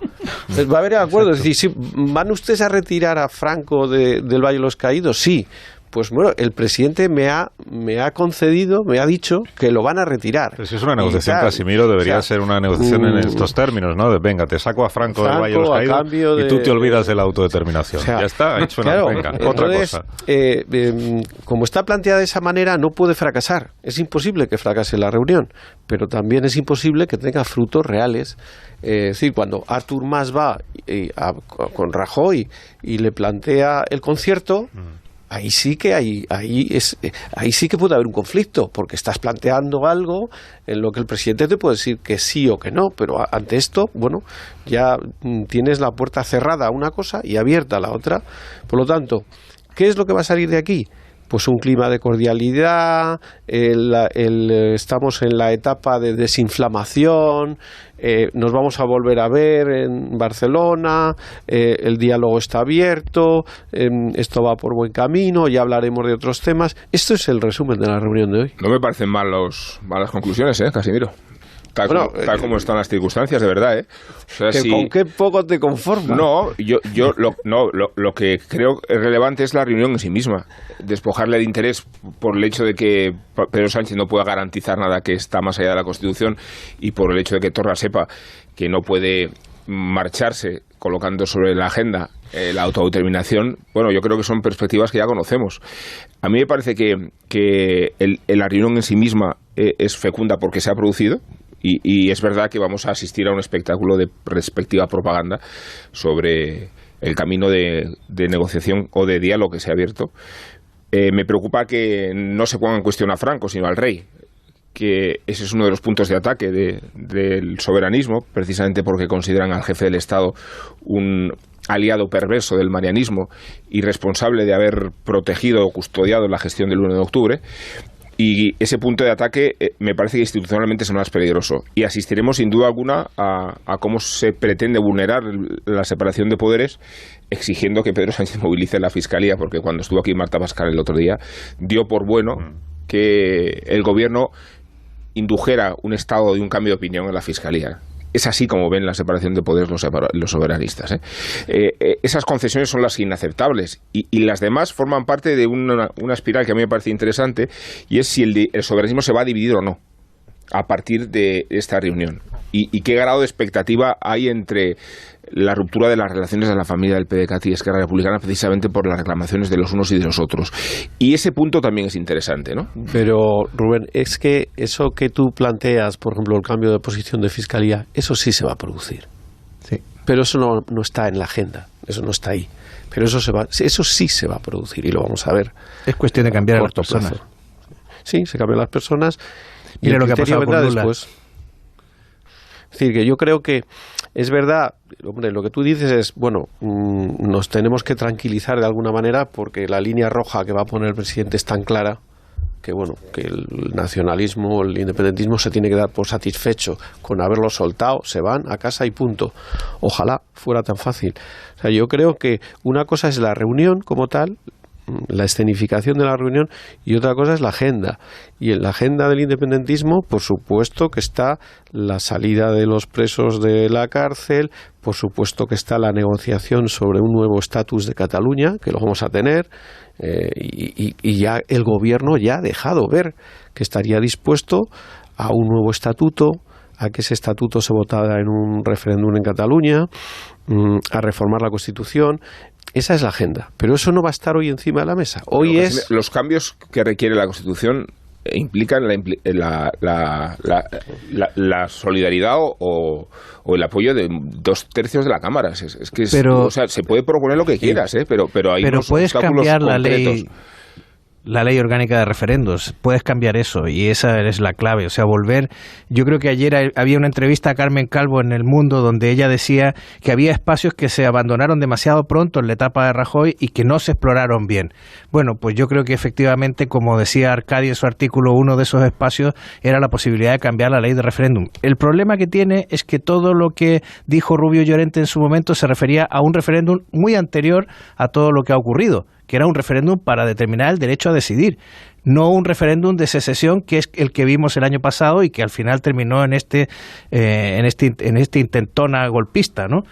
Va a haber un acuerdo. Es decir, ¿van ustedes a retirar a Franco del Valle de los Caídos? Sí. Pues bueno, el presidente me ha concedido, me ha dicho que lo van a retirar. Pero si es una negociación, Casimiro, debería ser una negociación en estos términos, ¿no? De, venga, te saco a Franco del Valle de los Caídos y tú te olvidas de la autodeterminación. O sea, ya está, hecho una venga, otra cosa. Como está planteada de esa manera, no puede fracasar. Es imposible que fracase la reunión, pero también es imposible que tenga frutos reales. Es decir, cuando Artur Mas va con Rajoy y le plantea el concierto, ahí sí que puede haber un conflicto, porque estás planteando algo en lo que el presidente te puede decir que sí o que no, pero ante esto, bueno, ya tienes la puerta cerrada a una cosa y abierta a la otra. Por lo tanto, ¿qué es lo que va a salir de aquí? Pues un clima de cordialidad, estamos en la etapa de desinflamación, nos vamos a volver a ver en Barcelona, el diálogo está abierto, esto va por buen camino, ya hablaremos de otros temas. Esto es el resumen de la reunión de hoy. No me parecen malas conclusiones, Casimiro. Tal como están las circunstancias, de verdad, O sea, ¿Con qué poco te conformas? No, lo que creo relevante es la reunión en sí misma. Despojarle de interés por el hecho de que Pedro Sánchez no pueda garantizar nada que está más allá de la Constitución, y por el hecho de que Torra sepa que no puede marcharse colocando sobre la agenda la autodeterminación. Bueno, yo creo que son perspectivas que ya conocemos. A mí me parece que la reunión en sí misma es fecunda porque se ha producido. Y es verdad que vamos a asistir a un espectáculo de respectiva propaganda sobre el camino de negociación o de diálogo que se ha abierto. Me preocupa que no se ponga en cuestión a Franco, sino al rey, que ese es uno de los puntos de ataque del soberanismo, precisamente porque consideran al jefe del Estado un aliado perverso del marianismo y responsable de haber protegido o custodiado la gestión del 1 de octubre. Y ese punto de ataque me parece que institucionalmente es el más peligroso. Y asistiremos sin duda alguna a cómo se pretende vulnerar la separación de poderes, exigiendo que Pedro Sánchez movilice la Fiscalía, porque cuando estuvo aquí Marta Pascal el otro día, dio por bueno que el gobierno indujera un estado de un cambio de opinión en la Fiscalía. Es así como ven la separación de poderes los soberanistas. Esas concesiones son las inaceptables y las demás forman parte de una espiral que a mí me parece interesante, y es si el soberanismo se va a dividir o no a partir de esta reunión y qué grado de expectativa hay entre la ruptura de las relaciones de la familia del PDeCAT y Esquerra Republicana, precisamente por las reclamaciones de los unos y de los otros. Y ese punto también es interesante, ¿no? Pero, Rubén, es que eso que tú planteas, por ejemplo, el cambio de posición de Fiscalía, eso sí se va a producir. Sí. Pero eso no está en la agenda, eso no está ahí. Pero eso sí se va a producir y lo vamos a ver. Es cuestión de cambiar a las personas. Sí, se cambian las personas. Mira lo que ha pasado con Lula. Después. Es decir, que yo creo que Es verdad, hombre, lo que tú dices es, bueno, nos tenemos que tranquilizar de alguna manera porque la línea roja que va a poner el presidente es tan clara que, bueno, que el nacionalismo, el independentismo se tiene que dar por satisfecho con haberlo soltado, se van a casa y punto. Ojalá fuera tan fácil. O sea, yo creo que una cosa es la reunión como tal, la escenificación de la reunión, y otra cosa es la agenda. Y en la agenda del independentismo, por supuesto que está la salida de los presos de la cárcel, por supuesto que está la negociación sobre un nuevo estatus de Cataluña, que lo vamos a tener, y ya el gobierno ya ha dejado ver que estaría dispuesto a un nuevo estatuto, a que ese estatuto se votara en un referéndum en Cataluña, a reformar la Constitución. Esa es la agenda, pero eso no va a estar hoy encima de la mesa. Hoy es... Los cambios que requiere la Constitución implican la solidaridad o el apoyo de 2/3 de la Cámara. Es que o sea, se puede proponer lo que quieras, pero hay unos puedes cambiar concretos. La ley orgánica de referendos, puedes cambiar eso, y esa es la clave, o sea, volver. Yo creo que ayer había una entrevista a Carmen Calvo en El Mundo donde ella decía que había espacios que se abandonaron demasiado pronto en la etapa de Rajoy y que no se exploraron bien. Bueno, pues yo creo que efectivamente, como decía Arcadi en su artículo, uno de esos espacios era la posibilidad de cambiar la ley de referéndum. El problema que tiene es que todo lo que dijo Rubio Llorente en su momento se refería a un referéndum muy anterior a todo lo que ha ocurrido, que era un referéndum para determinar el derecho a decidir, no un referéndum de secesión que es el que vimos el año pasado y que al final terminó en este intentona golpista, ¿no?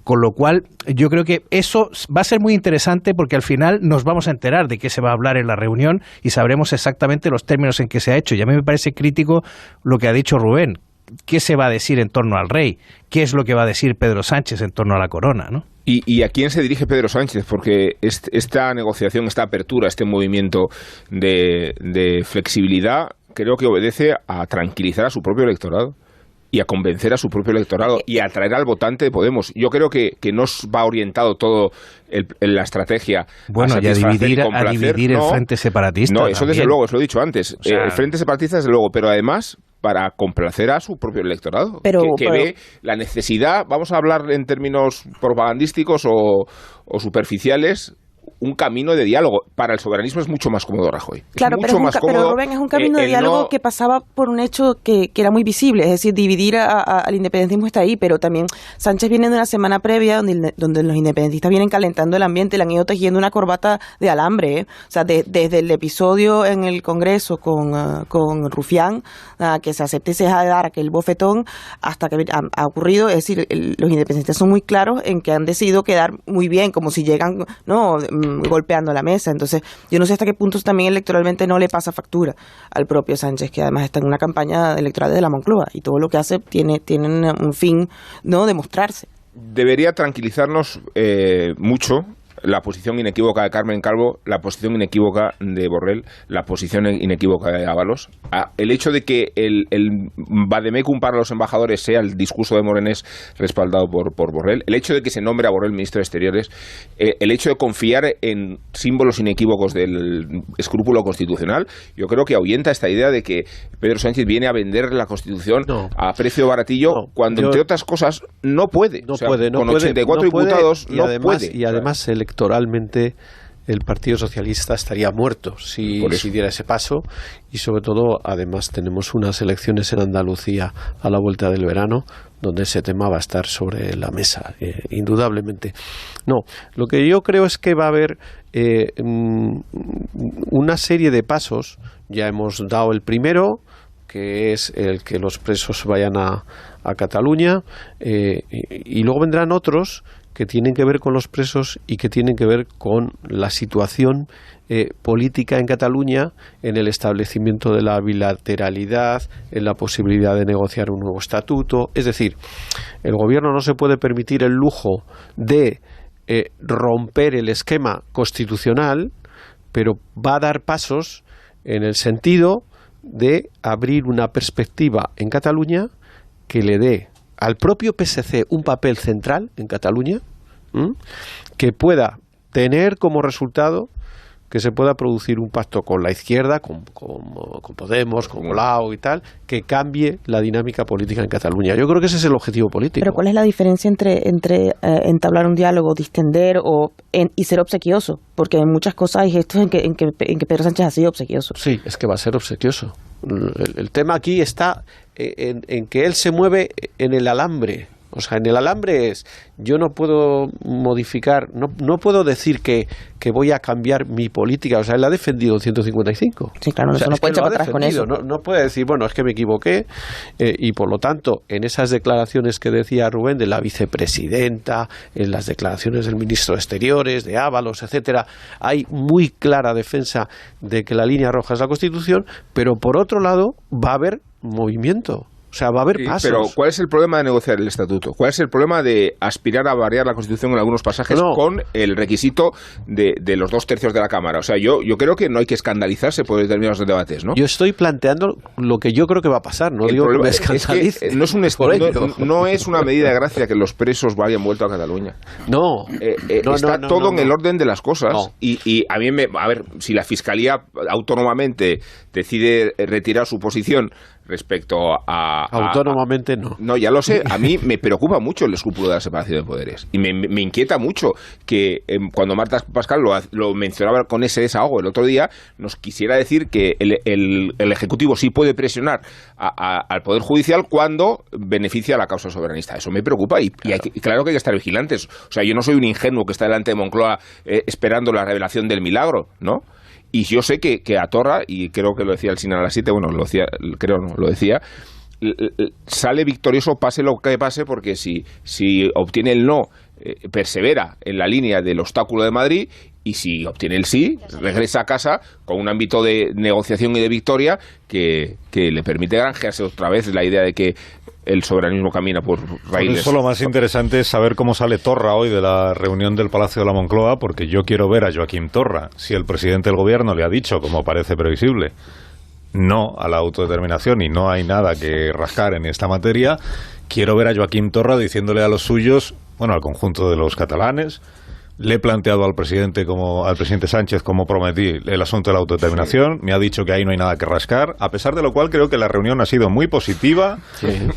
Con lo cual yo creo que eso va a ser muy interesante porque al final nos vamos a enterar de qué se va a hablar en la reunión y sabremos exactamente los términos en que se ha hecho. Y a mí me parece crítico lo que ha dicho Rubén. ¿Qué se va a decir en torno al rey? ¿Qué es lo que va a decir Pedro Sánchez en torno a la corona, ¿no? ¿Y a quién se dirige Pedro Sánchez? Porque esta negociación, esta apertura, este movimiento de flexibilidad, creo que obedece a tranquilizar a su propio electorado y a convencer a su propio electorado y a atraer al votante de Podemos. Yo creo que no va orientado todo la estrategia a dividir el frente separatista. No, eso también. Desde luego, eso lo he dicho antes. O sea, el frente separatista desde luego, pero además para complacer a su propio electorado, que ve la necesidad, vamos a hablar en términos propagandísticos o superficiales, un camino de diálogo. Para el soberanismo es mucho más cómodo Rajoy. Claro, pero Rubén, es un camino de diálogo que pasaba por un hecho que era muy visible, es decir, dividir al independentismo está ahí, pero también Sánchez viene de una semana previa donde los independentistas vienen calentando el ambiente, le han ido tejiendo una corbata de alambre, ¿eh? O sea, desde el episodio en el Congreso con Rufián, que se acepte y se deja de dar aquel bofetón, hasta que ha ocurrido, es decir, los independentistas son muy claros en que han decidido quedar muy bien, como si llegan, ¿no?, golpeando la mesa. Entonces yo no sé hasta qué punto también electoralmente no le pasa factura al propio Sánchez, que además está en una campaña electoral de la Moncloa y todo lo que hace tiene un fin, ¿no?, de mostrarse. Debería tranquilizarnos mucho la posición inequívoca de Carmen Calvo, la posición inequívoca de Borrell, la posición inequívoca de Ábalos. El hecho de que el vademecum para los embajadores sea el discurso de Morenés respaldado por Borrell, el hecho de que se nombre a Borrell ministro de Exteriores, el hecho de confiar en símbolos inequívocos del escrúpulo constitucional, yo creo que ahuyenta esta idea de que Pedro Sánchez viene a vender la Constitución a precio baratillo, cuando entre otras cosas no puede. Con 84 diputados no puede. Y además electoralmente el Partido Socialista estaría muerto si diera ese paso, y sobre todo además tenemos unas elecciones en Andalucía a la vuelta del verano donde ese tema va a estar sobre la mesa, indudablemente. No, lo que yo creo es que va a haber una serie de pasos. Ya hemos dado el primero, que es el que los presos vayan a Cataluña, y luego vendrán otros que tienen que ver con los presos y que tienen que ver con la situación política en Cataluña, en el establecimiento de la bilateralidad, en la posibilidad de negociar un nuevo estatuto. Es decir, el gobierno no se puede permitir el lujo de romper el esquema constitucional, pero va a dar pasos en el sentido de abrir una perspectiva en Cataluña que le dé al propio PSC un papel central en Cataluña, que pueda tener como resultado que se pueda producir un pacto con la izquierda, con Podemos, con Colau y tal, que cambie la dinámica política en Cataluña. Yo creo que ese es el objetivo político. Pero ¿cuál es la diferencia entre entablar un diálogo, distender y ser obsequioso? Porque en muchas cosas hay gestos en que Pedro Sánchez ha sido obsequioso. Sí, es que va a ser obsequioso. El tema aquí está en que él se mueve en el alambre. O sea, en el alambre yo no puedo modificar, no puedo decir que voy a cambiar mi política. O sea, él ha defendido el 155. Sí, claro, eso no puede echar para atrás con eso. No puede decir, bueno, es que me equivoqué y por lo tanto, en esas declaraciones que decía Rubén de la vicepresidenta, en las declaraciones del ministro de Exteriores, de Ábalos, etcétera, hay muy clara defensa de que la línea roja es la Constitución, pero por otro lado va a haber movimiento. O sea, va a haber pasos. Pero ¿cuál es el problema de negociar el estatuto? ¿Cuál es el problema de aspirar a variar la Constitución en algunos pasajes con el requisito de los 2/3 de la Cámara? O sea, yo creo que no hay que escandalizarse por determinados debates, ¿no? Yo estoy planteando lo que yo creo que va a pasar, no digo que me escandalice. Es que no es una medida de gracia que los presos hayan vuelto a Cataluña. Está todo en el orden de las cosas. No. Y a mí, a ver, si la Fiscalía autónomamente decide retirar su posición respecto autónomamente no. No, ya lo sé. A mí me preocupa mucho el escrúpulo de la separación de poderes. Y me inquieta mucho que cuando Marta Pascal lo mencionaba con ese desahogo el otro día, nos quisiera decir que el Ejecutivo sí puede presionar al Poder Judicial cuando beneficia a la causa soberanista. Eso me preocupa y claro que hay que estar vigilantes. O sea, yo no soy un ingenuo que está delante de Moncloa esperando la revelación del milagro, ¿no? Y yo sé que a Torra, y creo que lo decía el Sinan a las 7, bueno, lo decía, sale victorioso pase lo que pase, porque si obtiene el no, persevera en la línea del obstáculo de Madrid, y si obtiene el sí, regresa a casa con un ámbito de negociación y de victoria que le permite granjearse otra vez la idea de que el soberanismo camina por raíles. Por eso lo más interesante es saber cómo sale Torra hoy de la reunión del Palacio de la Moncloa, porque yo quiero ver a Joaquim Torra. Si el presidente del gobierno le ha dicho, como parece previsible, no a la autodeterminación y no hay nada que rascar en esta materia, quiero ver a Joaquim Torra diciéndole a los suyos, bueno, al conjunto de los catalanes, le he planteado al presidente Sánchez, como prometí, el asunto de la autodeterminación. Me ha dicho que ahí no hay nada que rascar, a pesar de lo cual creo que la reunión ha sido muy positiva,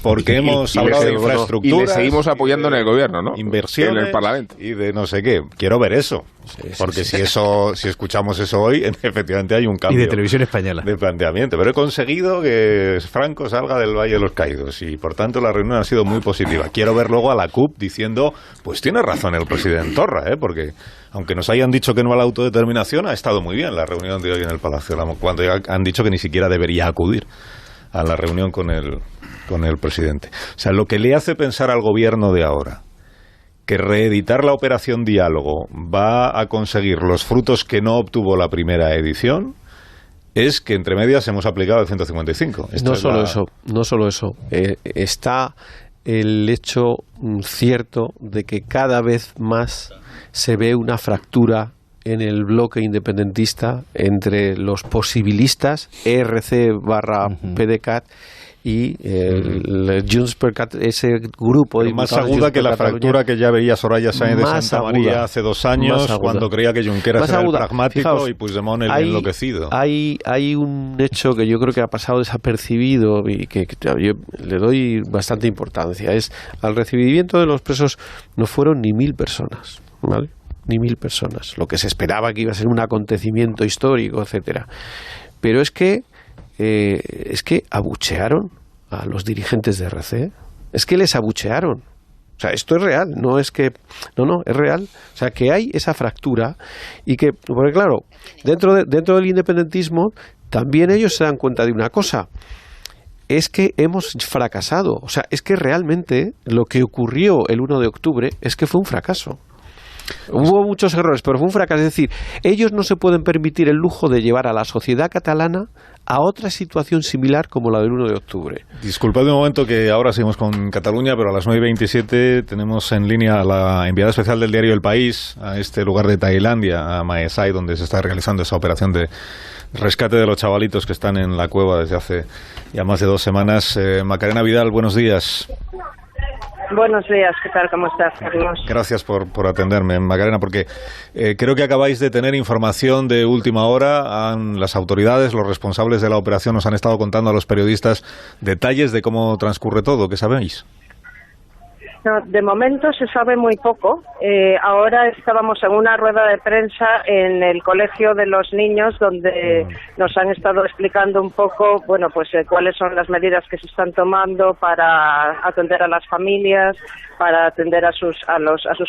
porque hemos hablado de infraestructuras. Y le seguimos apoyando en el gobierno, ¿no? Inversiones en el Parlamento. Y de no sé qué. Quiero ver eso. Porque si escuchamos eso hoy, efectivamente hay un cambio. Y de Televisión Española. De planteamiento. Pero he conseguido que Franco salga del Valle de los Caídos y, por tanto, la reunión ha sido muy positiva. Quiero ver luego a la CUP diciendo, pues tiene razón el presidente Torra, porque aunque nos hayan dicho que no a la autodeterminación, ha estado muy bien la reunión de hoy en el Palacio de la Moncloa, cuando ya han dicho que ni siquiera debería acudir a la reunión con el presidente. O sea, lo que le hace pensar al gobierno de ahora que reeditar la operación Diálogo va a conseguir los frutos que no obtuvo la primera edición es que entre medias hemos aplicado el 155. No solo eso. Está el hecho cierto de que cada vez más se ve una fractura en el bloque independentista entre los posibilistas, ERC/PDeCAT, y el Junts per Cat, ese grupo de más aguda que la fractura que ya veía Soraya Sáenz de Santa María hace 2 años, cuando creía que Junqueras era el pragmático. Fijaos, y Puigdemont el enloquecido. Hay un hecho que yo creo que ha pasado desapercibido y que yo le doy bastante importancia. Es al recibimiento de los presos no fueron ni 1.000 personas, ¿vale? Ni 1.000 personas. Lo que se esperaba que iba a ser un acontecimiento histórico, etcétera. Pero es que abuchearon a los dirigentes de RC. Es que les abuchearon. O sea, esto es real, no es que... No, es real. O sea, que hay esa fractura y que... Porque claro, dentro del independentismo también ellos se dan cuenta de una cosa. Es que hemos fracasado. O sea, es que realmente lo que ocurrió el 1 de octubre es que fue un fracaso. Hubo muchos errores, pero fue un fracaso. Es decir, ellos no se pueden permitir el lujo de llevar a la sociedad catalana a otra situación similar como la del 1 de octubre. Disculpad un momento que ahora seguimos con Cataluña, pero a las 9:27 tenemos en línea a la enviada especial del diario El País a este lugar de Tailandia, a Mae Sai, donde se está realizando esa operación de rescate de los chavalitos que están en la cueva desde hace ya más de 2 semanas. Macarena Vidal, buenos días. Buenos días, ¿qué tal? ¿Cómo estás, Carlos? Gracias por atenderme, Macarena, porque creo que acabáis de tener información de última hora. Las autoridades, los responsables de la operación nos han estado contando a los periodistas detalles de cómo transcurre todo. ¿Qué sabéis? No, de momento se sabe muy poco. Ahora estábamos en una rueda de prensa en el colegio de los niños donde nos han estado explicando un poco, bueno, pues cuáles son las medidas que se están tomando para atender a las familias, para atender a sus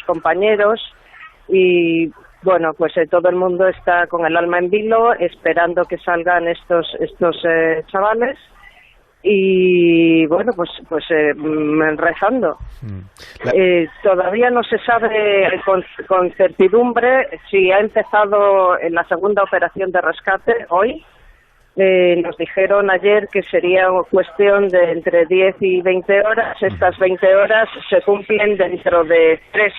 compañeros y bueno, pues todo el mundo está con el alma en vilo esperando que salgan estos chavales. Y bueno, pues rezando. Todavía no se sabe con certidumbre si ha empezado la segunda operación de rescate hoy. Nos dijeron ayer que sería cuestión de entre 10 y 20 horas. Estas 20 horas se cumplen dentro de 3.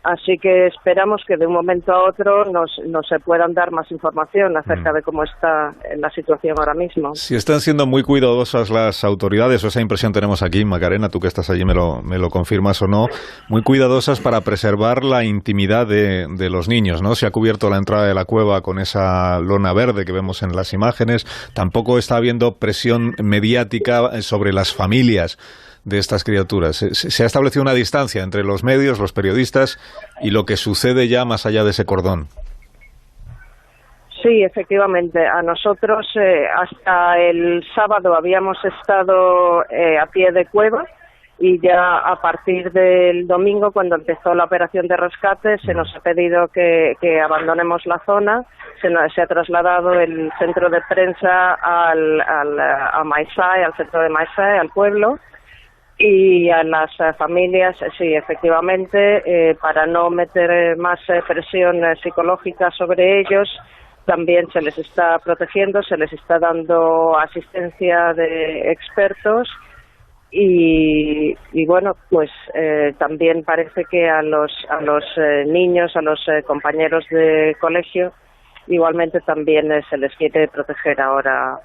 Así que esperamos que de un momento a otro nos se puedan dar más información acerca de cómo está la situación ahora mismo. Si están siendo muy cuidadosas las autoridades, o esa impresión tenemos aquí, Macarena, tú que estás allí me lo confirmas o no, muy cuidadosas para preservar la intimidad de los niños, ¿no? Se ha cubierto la entrada de la cueva con esa lona verde que vemos en las imágenes. Tampoco está habiendo presión mediática sobre las familias de estas criaturas. Se ha establecido una distancia entre los medios, los periodistas y lo que sucede ya más allá de ese cordón. Sí, efectivamente. A nosotros hasta el sábado habíamos estado a pie de cueva y ya a partir del domingo, cuando empezó la operación de rescate, se nos ha pedido que abandonemos la zona. Se ha trasladado el centro de prensa a Maisai, al centro de Maisai, al pueblo. Y a las familias, sí, efectivamente, para no meter más presión psicológica sobre ellos, también se les está protegiendo, se les está dando asistencia de expertos y bueno, pues también parece que a los niños, a los compañeros de colegio, igualmente también se les quiere proteger ahora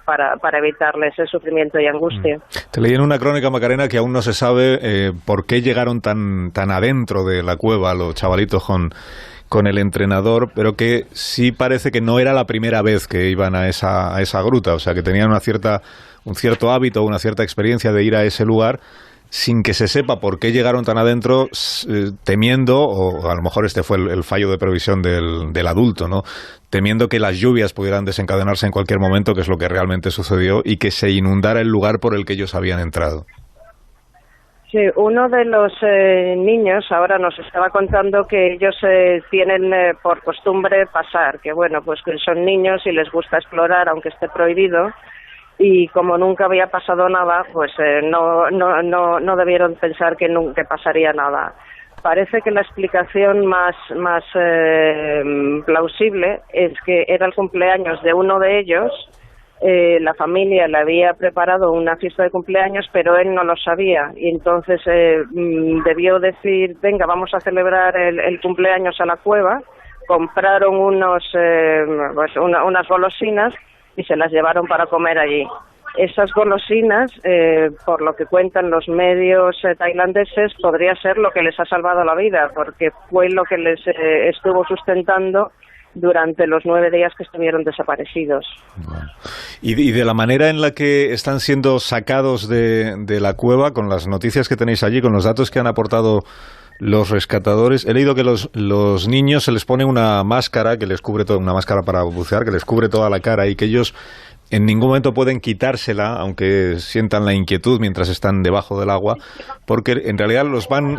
para evitarles el sufrimiento y angustia. Te leí en una crónica, Macarena, que aún no se sabe por qué llegaron tan adentro de la cueva los chavalitos con el entrenador, pero que sí parece que no era la primera vez que iban a esa gruta, o sea, que tenían un cierto hábito, una cierta experiencia de ir a ese lugar sin que se sepa por qué llegaron tan adentro, temiendo, o a lo mejor este fue el fallo de previsión del adulto, ¿no? Temiendo que las lluvias pudieran desencadenarse en cualquier momento, que es lo que realmente sucedió, y que se inundara el lugar por el que ellos habían entrado. Sí, uno de los niños ahora nos estaba contando que ellos tienen por costumbre pasar, que bueno, pues que son niños y les gusta explorar aunque esté prohibido. Y como nunca había pasado nada, pues no debieron pensar que nunca pasaría nada. Parece que la explicación más plausible es que era el cumpleaños de uno de ellos. La familia le había preparado una fiesta de cumpleaños, pero él no lo sabía. Y entonces debió decir, venga, vamos a celebrar el cumpleaños a la cueva. Compraron unas golosinas y se las llevaron para comer allí. Esas golosinas, por lo que cuentan los medios tailandeses, podría ser lo que les ha salvado la vida, porque fue lo que les estuvo sustentando durante los 9 días que estuvieron desaparecidos. Bueno. Y de la manera en la que están siendo sacados de la cueva, con las noticias que tenéis allí, con los datos que han aportado los rescatadores, he leído que los niños se les pone una máscara que les cubre una máscara para bucear, que les cubre toda la cara y que ellos en ningún momento pueden quitársela, aunque sientan la inquietud mientras están debajo del agua, porque en realidad los van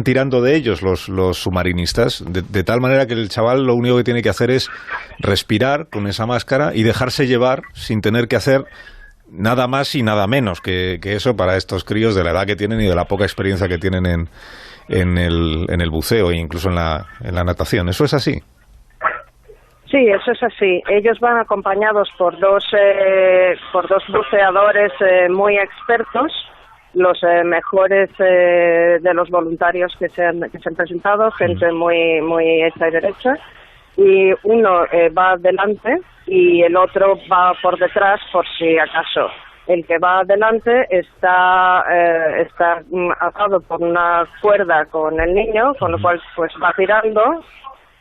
tirando de ellos los submarinistas, de tal manera que el chaval lo único que tiene que hacer es respirar con esa máscara y dejarse llevar sin tener que hacer nada más y nada menos que eso para estos críos de la edad que tienen y de la poca experiencia que tienen en el buceo e incluso en la natación. ¿Eso es así? Sí, eso es así. Ellos van acompañados por dos buceadores muy expertos, los mejores de los voluntarios que se han presentado, gente muy hecha y derecha, y uno va delante y el otro va por detrás por si acaso. el que va adelante está atado por una cuerda con el niño, con lo cual pues va girando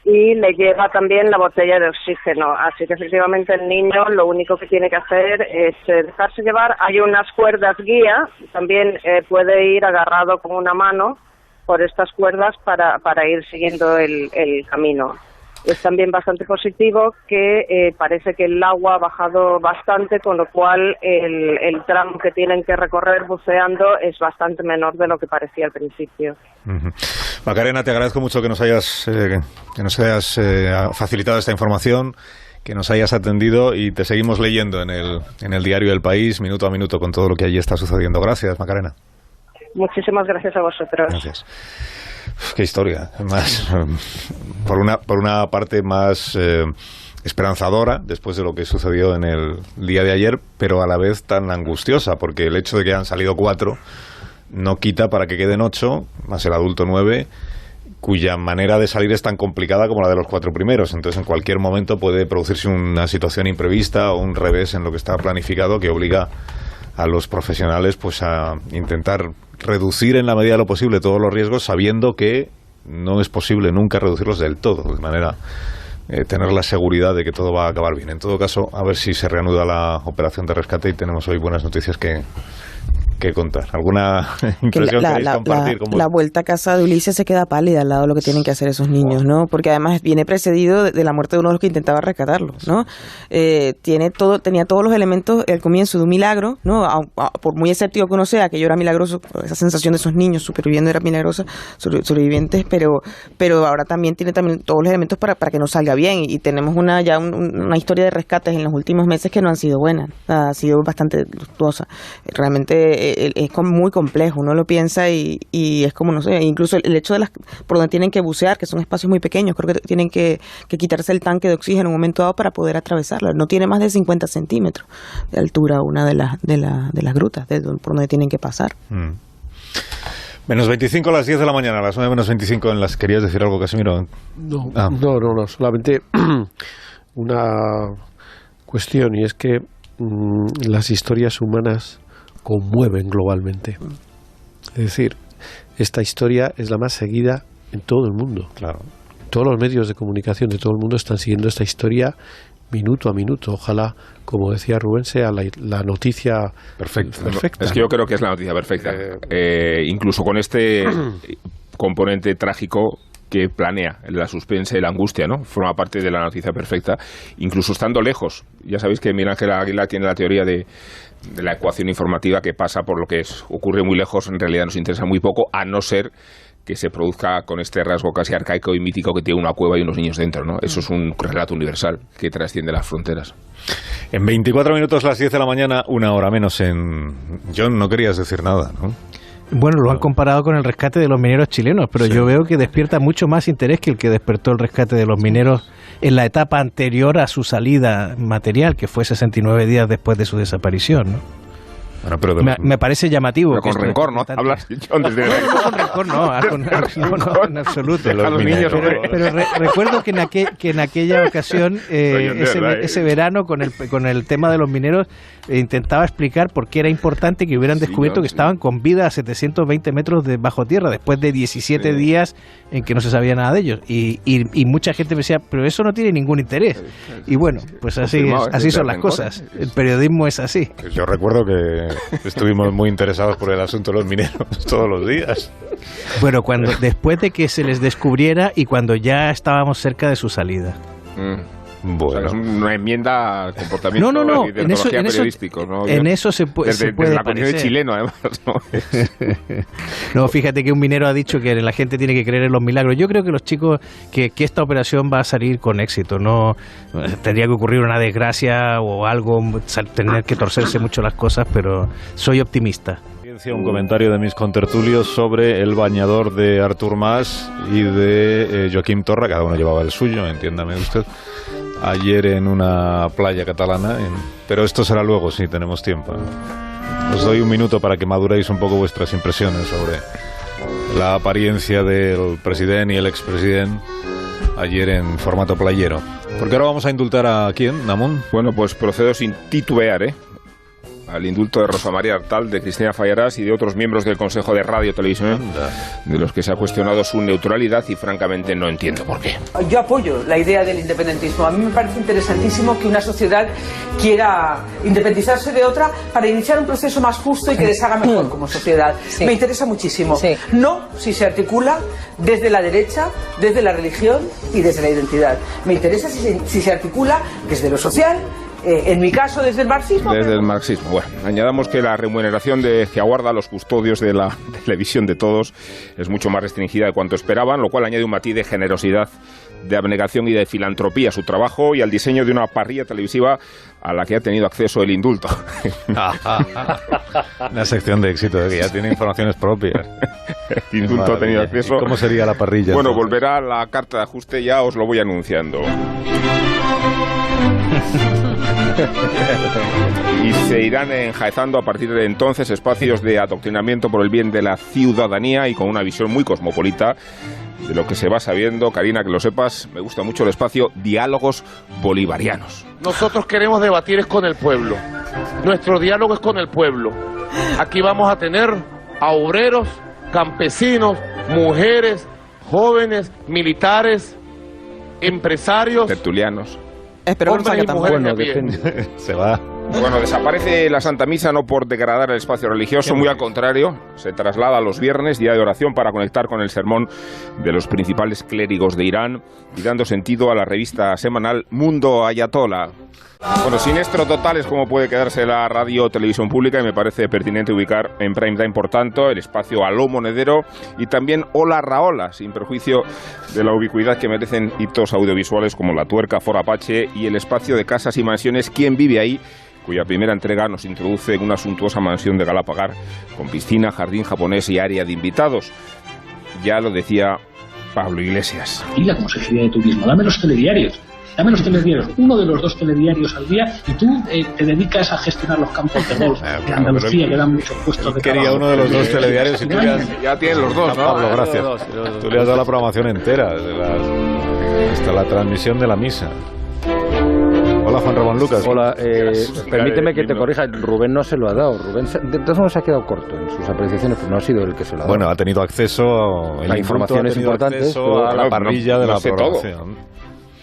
y le lleva también la botella de oxígeno. Así que efectivamente el niño lo único que tiene que hacer es dejarse llevar. Hay unas cuerdas guía, también puede ir agarrado con una mano por estas cuerdas para ir siguiendo el camino. Es también bastante positivo que parece que el agua ha bajado bastante, con lo cual el tramo que tienen que recorrer buceando es bastante menor de lo que parecía al principio. Macarena, te agradezco mucho que nos hayas facilitado esta información, que nos hayas atendido, y te seguimos leyendo en el diario El País, minuto a minuto, con todo lo que allí está sucediendo. Gracias, Macarena. Muchísimas gracias a vosotros. Gracias. Qué historia, más por una parte más esperanzadora después de lo que sucedió en el día de ayer, pero a la vez tan angustiosa, porque el hecho de que hayan salido 4 no quita para que queden 8, más el adulto 9, cuya manera de salir es tan complicada como la de los 4 primeros. Entonces, en cualquier momento puede producirse una situación imprevista o un revés en lo que está planificado, que obliga a los profesionales pues a intentar reducir en la medida de lo posible todos los riesgos, sabiendo que no es posible nunca reducirlos del todo, de manera tener la seguridad de que todo va a acabar bien. En todo caso, a ver si se reanuda la operación de rescate, y tenemos hoy buenas noticias que contar. ¿Alguna impresión que queréis compartir? La vuelta a casa de Ulises se queda pálida al lado de lo que tienen que hacer esos niños, ¿no? Porque además viene precedido de la muerte de uno de los que intentaba rescatarlo, ¿no? Tenía todos los elementos, el comienzo de un milagro, ¿no? Por muy escéptico que uno sea, que yo era milagroso, esa sensación de esos niños superviviendo era milagrosa, sobrevivientes, pero ahora también tiene todos los elementos para que no salga bien, y tenemos una historia de rescates en los últimos meses que no han sido buenas, ha sido bastante luctuosa. Realmente es muy complejo, uno lo piensa y es como, no sé, incluso el hecho de por donde tienen que bucear, que son espacios muy pequeños, creo que tienen que quitarse el tanque de oxígeno en un momento dado para poder atravesarlo. No tiene más de 50 centímetros de altura una de las grutas por donde tienen que pasar. Menos 25 a las 10 de la mañana, a las 9 menos 25 en las... ¿Querías decir algo, Casimiro? No, solamente una cuestión, y es que las historias humanas conmueven globalmente. Es decir, esta historia es la más seguida en todo el mundo. Claro. Todos los medios de comunicación de todo el mundo están siguiendo esta historia minuto a minuto. Ojalá, como decía Rubén, sea la noticia perfecta. Es que yo creo que es la noticia perfecta. Incluso con este componente trágico que planea la suspense y la angustia, ¿no? Forma parte de la noticia perfecta, incluso estando lejos. Ya sabéis que Miguel Ángel Aguilar tiene la teoría de la ecuación informativa, que pasa por lo que ocurre muy lejos, en realidad nos interesa muy poco, a no ser que se produzca con este rasgo casi arcaico y mítico que tiene una cueva y unos niños dentro, ¿no? Eso es un relato universal que trasciende las fronteras. En 24 minutos, las 10 de la mañana, una hora menos en... John, no querías decir nada, ¿no? Bueno, lo han comparado con el rescate de los mineros chilenos, pero yo veo que despierta mucho más interés que el que despertó el rescate de los mineros en la etapa anterior a su salida material, que fue 69 días después de su desaparición, ¿no? Bueno, pero me parece llamativo. Pero con rencor, ¿no? Hablas, John, desde... No, con rencor no, en absoluto. Pero recuerdo que en aquella ocasión, ese verano, con el tema de los mineros, intentaba explicar por qué era importante que hubieran descubierto que estaban con vida a 720 metros de bajo tierra, después de 17 días en que no se sabía nada de ellos. Y mucha gente me decía, pero eso no tiene ningún interés. Y bueno, pues así son las cosas. El periodismo es así. Yo recuerdo que estuvimos muy interesados por el asunto de los mineros todos los días. Bueno, después de que se les descubriera y cuando ya estábamos cerca de su salida. Bueno. O sea, es una enmienda al comportamiento no. de periodístico, ¿no? En eso se puede desde la condición de chileno, además, ¿no? No, fíjate que un minero ha dicho que la gente tiene que creer en los milagros. Yo creo que los chicos, que esta operación va a salir con éxito. No tendría que ocurrir una desgracia o algo, tener que torcerse mucho las cosas, pero soy optimista. Un comentario de mis contertulios sobre el bañador de Artur Mas y de Joaquim Torra, cada uno llevaba el suyo, entiéndame usted, ayer en una playa catalana, pero esto será luego, si tenemos tiempo. Os doy un minuto para que maduréis un poco vuestras impresiones sobre la apariencia del presidente y el expresidente ayer en formato playero. Porque ahora vamos a indultar a ¿quién, Namón? Bueno, pues procedo sin titubear, al indulto de Rosa María Artal, de Cristina Fallarás y de otros miembros del Consejo de Radio y Televisión, de los que se ha cuestionado su neutralidad y francamente no entiendo por qué. Yo apoyo la idea del independentismo. A mí me parece interesantísimo que una sociedad quiera independizarse de otra para iniciar un proceso más justo y que les haga mejor como sociedad. Sí. Me interesa muchísimo. Sí. No si se articula desde la derecha, desde la religión y desde la identidad. Me interesa si se articula desde lo social, en mi caso desde el marxismo. Desde el marxismo. Bueno, añadamos que la remuneración que aguarda a los custodios de la televisión de todos es mucho más restringida de cuanto esperaban, lo cual añade un matiz de generosidad, de abnegación y de filantropía a su trabajo y al diseño de una parrilla televisiva a la que ha tenido acceso el indulto. Una sección de éxito, que ya tiene informaciones propias. El indulto ha tenido acceso. ¿Cómo sería la parrilla? Bueno, entonces volverá la carta de ajuste, ya os lo voy anunciando. Y se irán enjaezando a partir de entonces espacios de adoctrinamiento por el bien de la ciudadanía y con una visión muy cosmopolita de lo que se va sabiendo. Karina, que lo sepas, me gusta mucho el espacio Diálogos Bolivarianos. Nosotros queremos debatir es con el pueblo. Nuestro diálogo es con el pueblo. Aquí vamos a tener a obreros, campesinos, mujeres, jóvenes, militares, empresarios, tertulianos. Espero que no bueno, depende. Se va. Bueno, desaparece la Santa Misa no por degradar el espacio religioso, muy al contrario, se traslada a los viernes, día de oración, para conectar con el sermón de los principales clérigos de Irán y dando sentido a la revista semanal Mundo Ayatollah. Bueno, siniestro total es como puede quedarse la radio televisión pública y me parece pertinente ubicar en prime time, por tanto, el espacio Aló Monedero y también Hola Raola, sin perjuicio de la ubicuidad que merecen hitos audiovisuales como La Tuerca, For Apache y el espacio de Casas y Mansiones ¿Quién vive ahí?, cuya primera entrega nos introduce en una suntuosa mansión de Galapagar con piscina, jardín japonés y área de invitados. Ya lo decía Pablo Iglesias. Y la Consejería de Turismo, dame los telediarios, uno de los 2 telediarios al día, y tú te dedicas a gestionar los campos de golf de Andalucía, que dan muchos puestos de trabajo. Quería uno de los 2 telediarios y tú ya tienes los 2, ¿no? Pablo, gracias. Tú le has dado la programación entera, hasta la transmisión de la misa. Hola, Juan Ramón Lucas. Hola, permíteme que te corrija, Rubén no se lo ha dado. Rubén de todos modos se ha quedado corto en sus apreciaciones, pero no ha sido el que se lo ha dado. Bueno, ha tenido acceso a informaciones importantes, a la parrilla de la programación.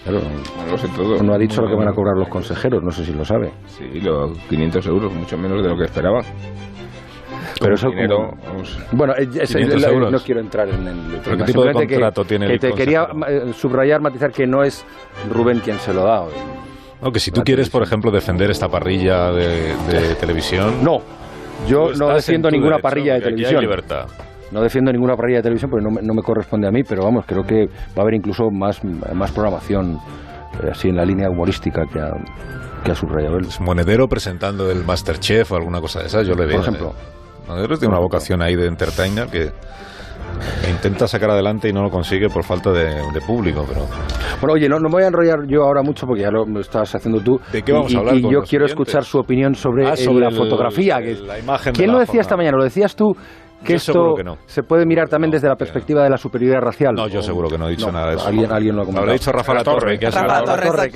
Claro, no lo sé todo. No ha dicho lo que van a cobrar los consejeros, no sé si lo sabe. Sí, los 500 euros, mucho menos de lo que esperaba. Pero eso dinero, bueno, no quiero entrar en el tema. ¿Qué tipo de contrato tiene el consejero? Te quería subrayar, matizar que no es Rubén quien se lo da. No, que si tú quieres, por ejemplo, defender esta parrilla de televisión... No, yo no defiendo ninguna parrilla de televisión. Hay libertad. No defiendo ninguna parrilla de televisión porque no me corresponde a mí, pero vamos, creo que va a haber incluso más programación así en la línea humorística que ha subrayado él. Monedero presentando el Masterchef o alguna cosa de esas, yo le veo. Por ejemplo. Monedero tiene una vocación ahí de entertainer que intenta sacar adelante y no lo consigue por falta de público, pero... Bueno, oye, no me voy a enrollar yo ahora mucho porque ya lo estás haciendo tú. ¿De qué vamos a hablar? Y yo quiero escuchar su opinión sobre la fotografía. La imagen. ¿Quién lo decía esta mañana? ¿Lo decías tú? Que esto se puede mirar también desde la perspectiva de la superioridad racial. No, yo seguro que no he dicho nada de eso. Alguien lo ha comentado. Lo ha dicho Rafa La Torre, que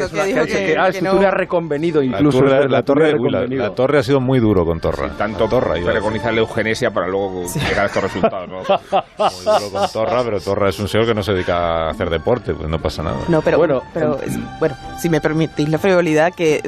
tú le has reconvenido incluso. La Torre ha sido muy duro con Torra. Tanto Torra y preconiza la eugenesia para luego llegar a estos resultados, ¿no? Muy duro con Torra, pero Torra es un señor que no se dedica a hacer deporte, pues no pasa nada. No, pero bueno, si me permitís la frivolidad, que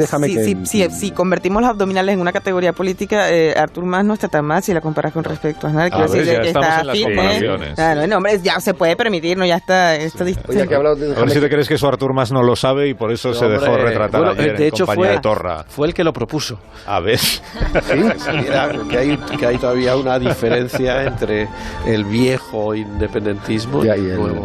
si convertimos los abdominales en una categoría política, Artur Mas no está tan mal si la comparas con respecto a Aznar. Ya estamos en las comparaciones. Claro, no, hombre, ya se puede permitir, no, ya está. A ver si te crees que eso Artur Mas no lo sabe y por eso se dejó retratar ayer en compañía de Torra. Fue el que lo propuso. A ver. ¿Sí? Mira, que hay todavía una diferencia entre el viejo independentismo y el nuevo.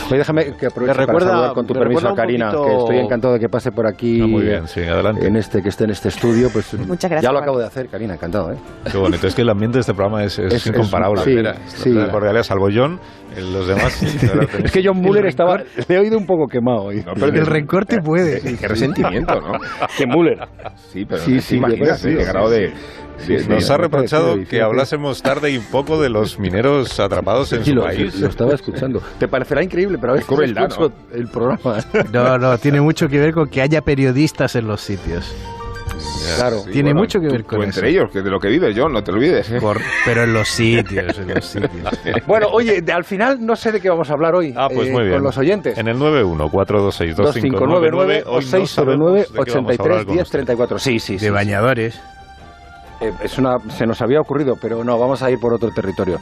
Oye, déjame que aproveche para saludar con tu permiso a Karina, que estoy encantado de que pase por aquí. Muy bien, sí, adelante. Que esté en este estudio, pues muchas gracias. Ya lo acabo de hacer, Karina, encantado, ¿eh? Qué bonito, es que el ambiente de este programa es incomparable. Sí. Por realidad, salvo John, los demás... Es que John Muller estaba... Le he oído un poco quemado hoy. No, pero el rencor te puede. Qué resentimiento, ¿no? Que Muller. Sí, pero sí, imagínate qué grado de... Nos ha reprochado que hablásemos tarde y un poco de los mineros atrapados en su país. Lo estaba escuchando. Te parecerá increíble, pero a veces escucho el programa. No, tiene mucho que ver con que haya periodistas en los sitios. Claro. Sí, Tiene bueno, mucho que ver tú con eso. entre ellos, que de lo que vives, John, no te olvides. Pero en los sitios, Bueno, oye, al final no sé de qué vamos a hablar hoy Pues muy bien. con los oyentes. En el 91-426-2599 o 609-83-10-34. Sí. De bañadores. Se nos había ocurrido, pero no, vamos a ir por otro territorio.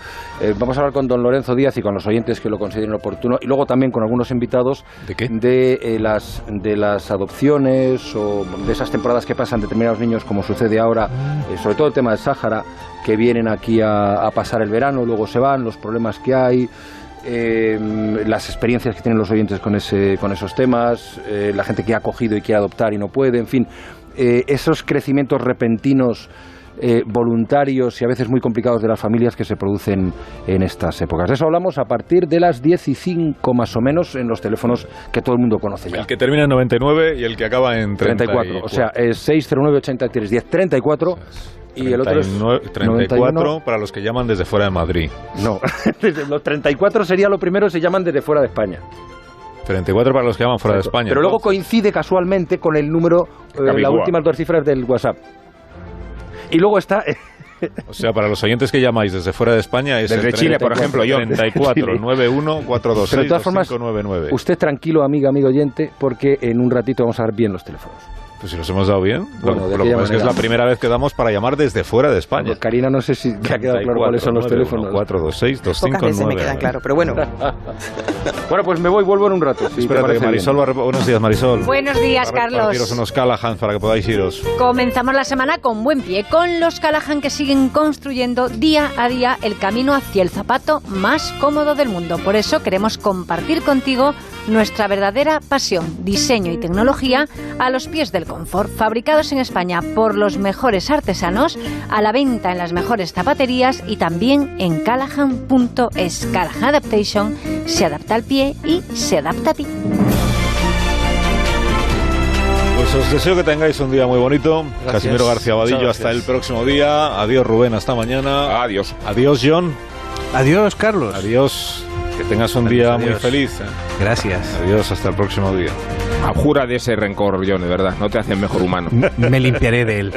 Vamos a hablar con don Lorenzo Díaz y con los oyentes que lo consideren oportuno, y luego también con algunos invitados. ¿De qué? De las adopciones o de esas temporadas que pasan determinados niños, como sucede ahora, sobre todo el tema del Sáhara, que vienen aquí a pasar el verano, luego se van, los problemas que hay. Las experiencias que tienen los oyentes con esos temas, la gente que ha acogido y quiere adoptar y no puede, en fin, esos crecimientos repentinos, voluntarios y a veces muy complicados de las familias que se producen en estas épocas. De eso hablamos a partir de las 10:05 más o menos en los teléfonos que todo el mundo conoce ya. El que termina en 99 y el que acaba en 34. O sea, es 609-83-10-34 y el otro es 34 91. para los que llaman desde fuera de Madrid. No, los 34 sería lo primero, se llaman desde fuera de España. 34 para los que llaman fuera de España. Pero luego coincide casualmente con el número, las últimas 2 cifras del WhatsApp. Y luego está... O sea, para los oyentes que llamáis desde fuera de España es desde Chile, por ejemplo, yo 34 91 426 Pero de todas formas, 2599. Usted tranquilo, amigo oyente, porque en un ratito vamos a ver bien los teléfonos. Pues si los hemos dado bien. Bueno, lo que pasa es que es la primera vez que damos para llamar desde fuera de España. Pues Karina, no sé si te ha quedado claro cuáles son los teléfonos. 426 Pocas veces me quedan claro, pero bueno. Bueno, pues me voy, vuelvo en un rato. Si espérate, que Marisol buenos días, Marisol. Buenos días, Carlos. Partiros unos Callahan para que podáis iros. Comenzamos la semana con buen pie, con los Callahan que siguen construyendo día a día el camino hacia el zapato más cómodo del mundo. Por eso queremos compartir contigo nuestra verdadera pasión, diseño y tecnología a los pies del confort, fabricados en España por los mejores artesanos, a la venta en las mejores zapaterías y también en Callahan.es. Callahan Adaptation se adapta al pie y se adapta a ti. Pues os deseo que tengáis un día muy bonito. Gracias. Casimiro García Vadillo, hasta el próximo día. Adiós, Rubén, hasta mañana. Adiós. Adiós, John. Adiós, Carlos. Adiós. Que tengas un día muy feliz. Gracias. Adiós, hasta el próximo día. Abjura de ese rencor, John, de verdad. No te hacen mejor humano. Me limpiaré de él.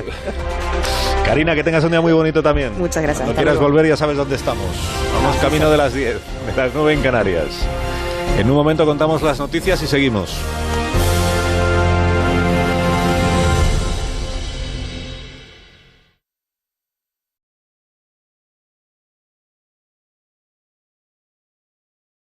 Karina, que tengas un día muy bonito también. Muchas gracias. Cuando quieras volver ya sabes dónde estamos. Vamos camino de las 10, de las 9 en Canarias. En un momento contamos las noticias y seguimos.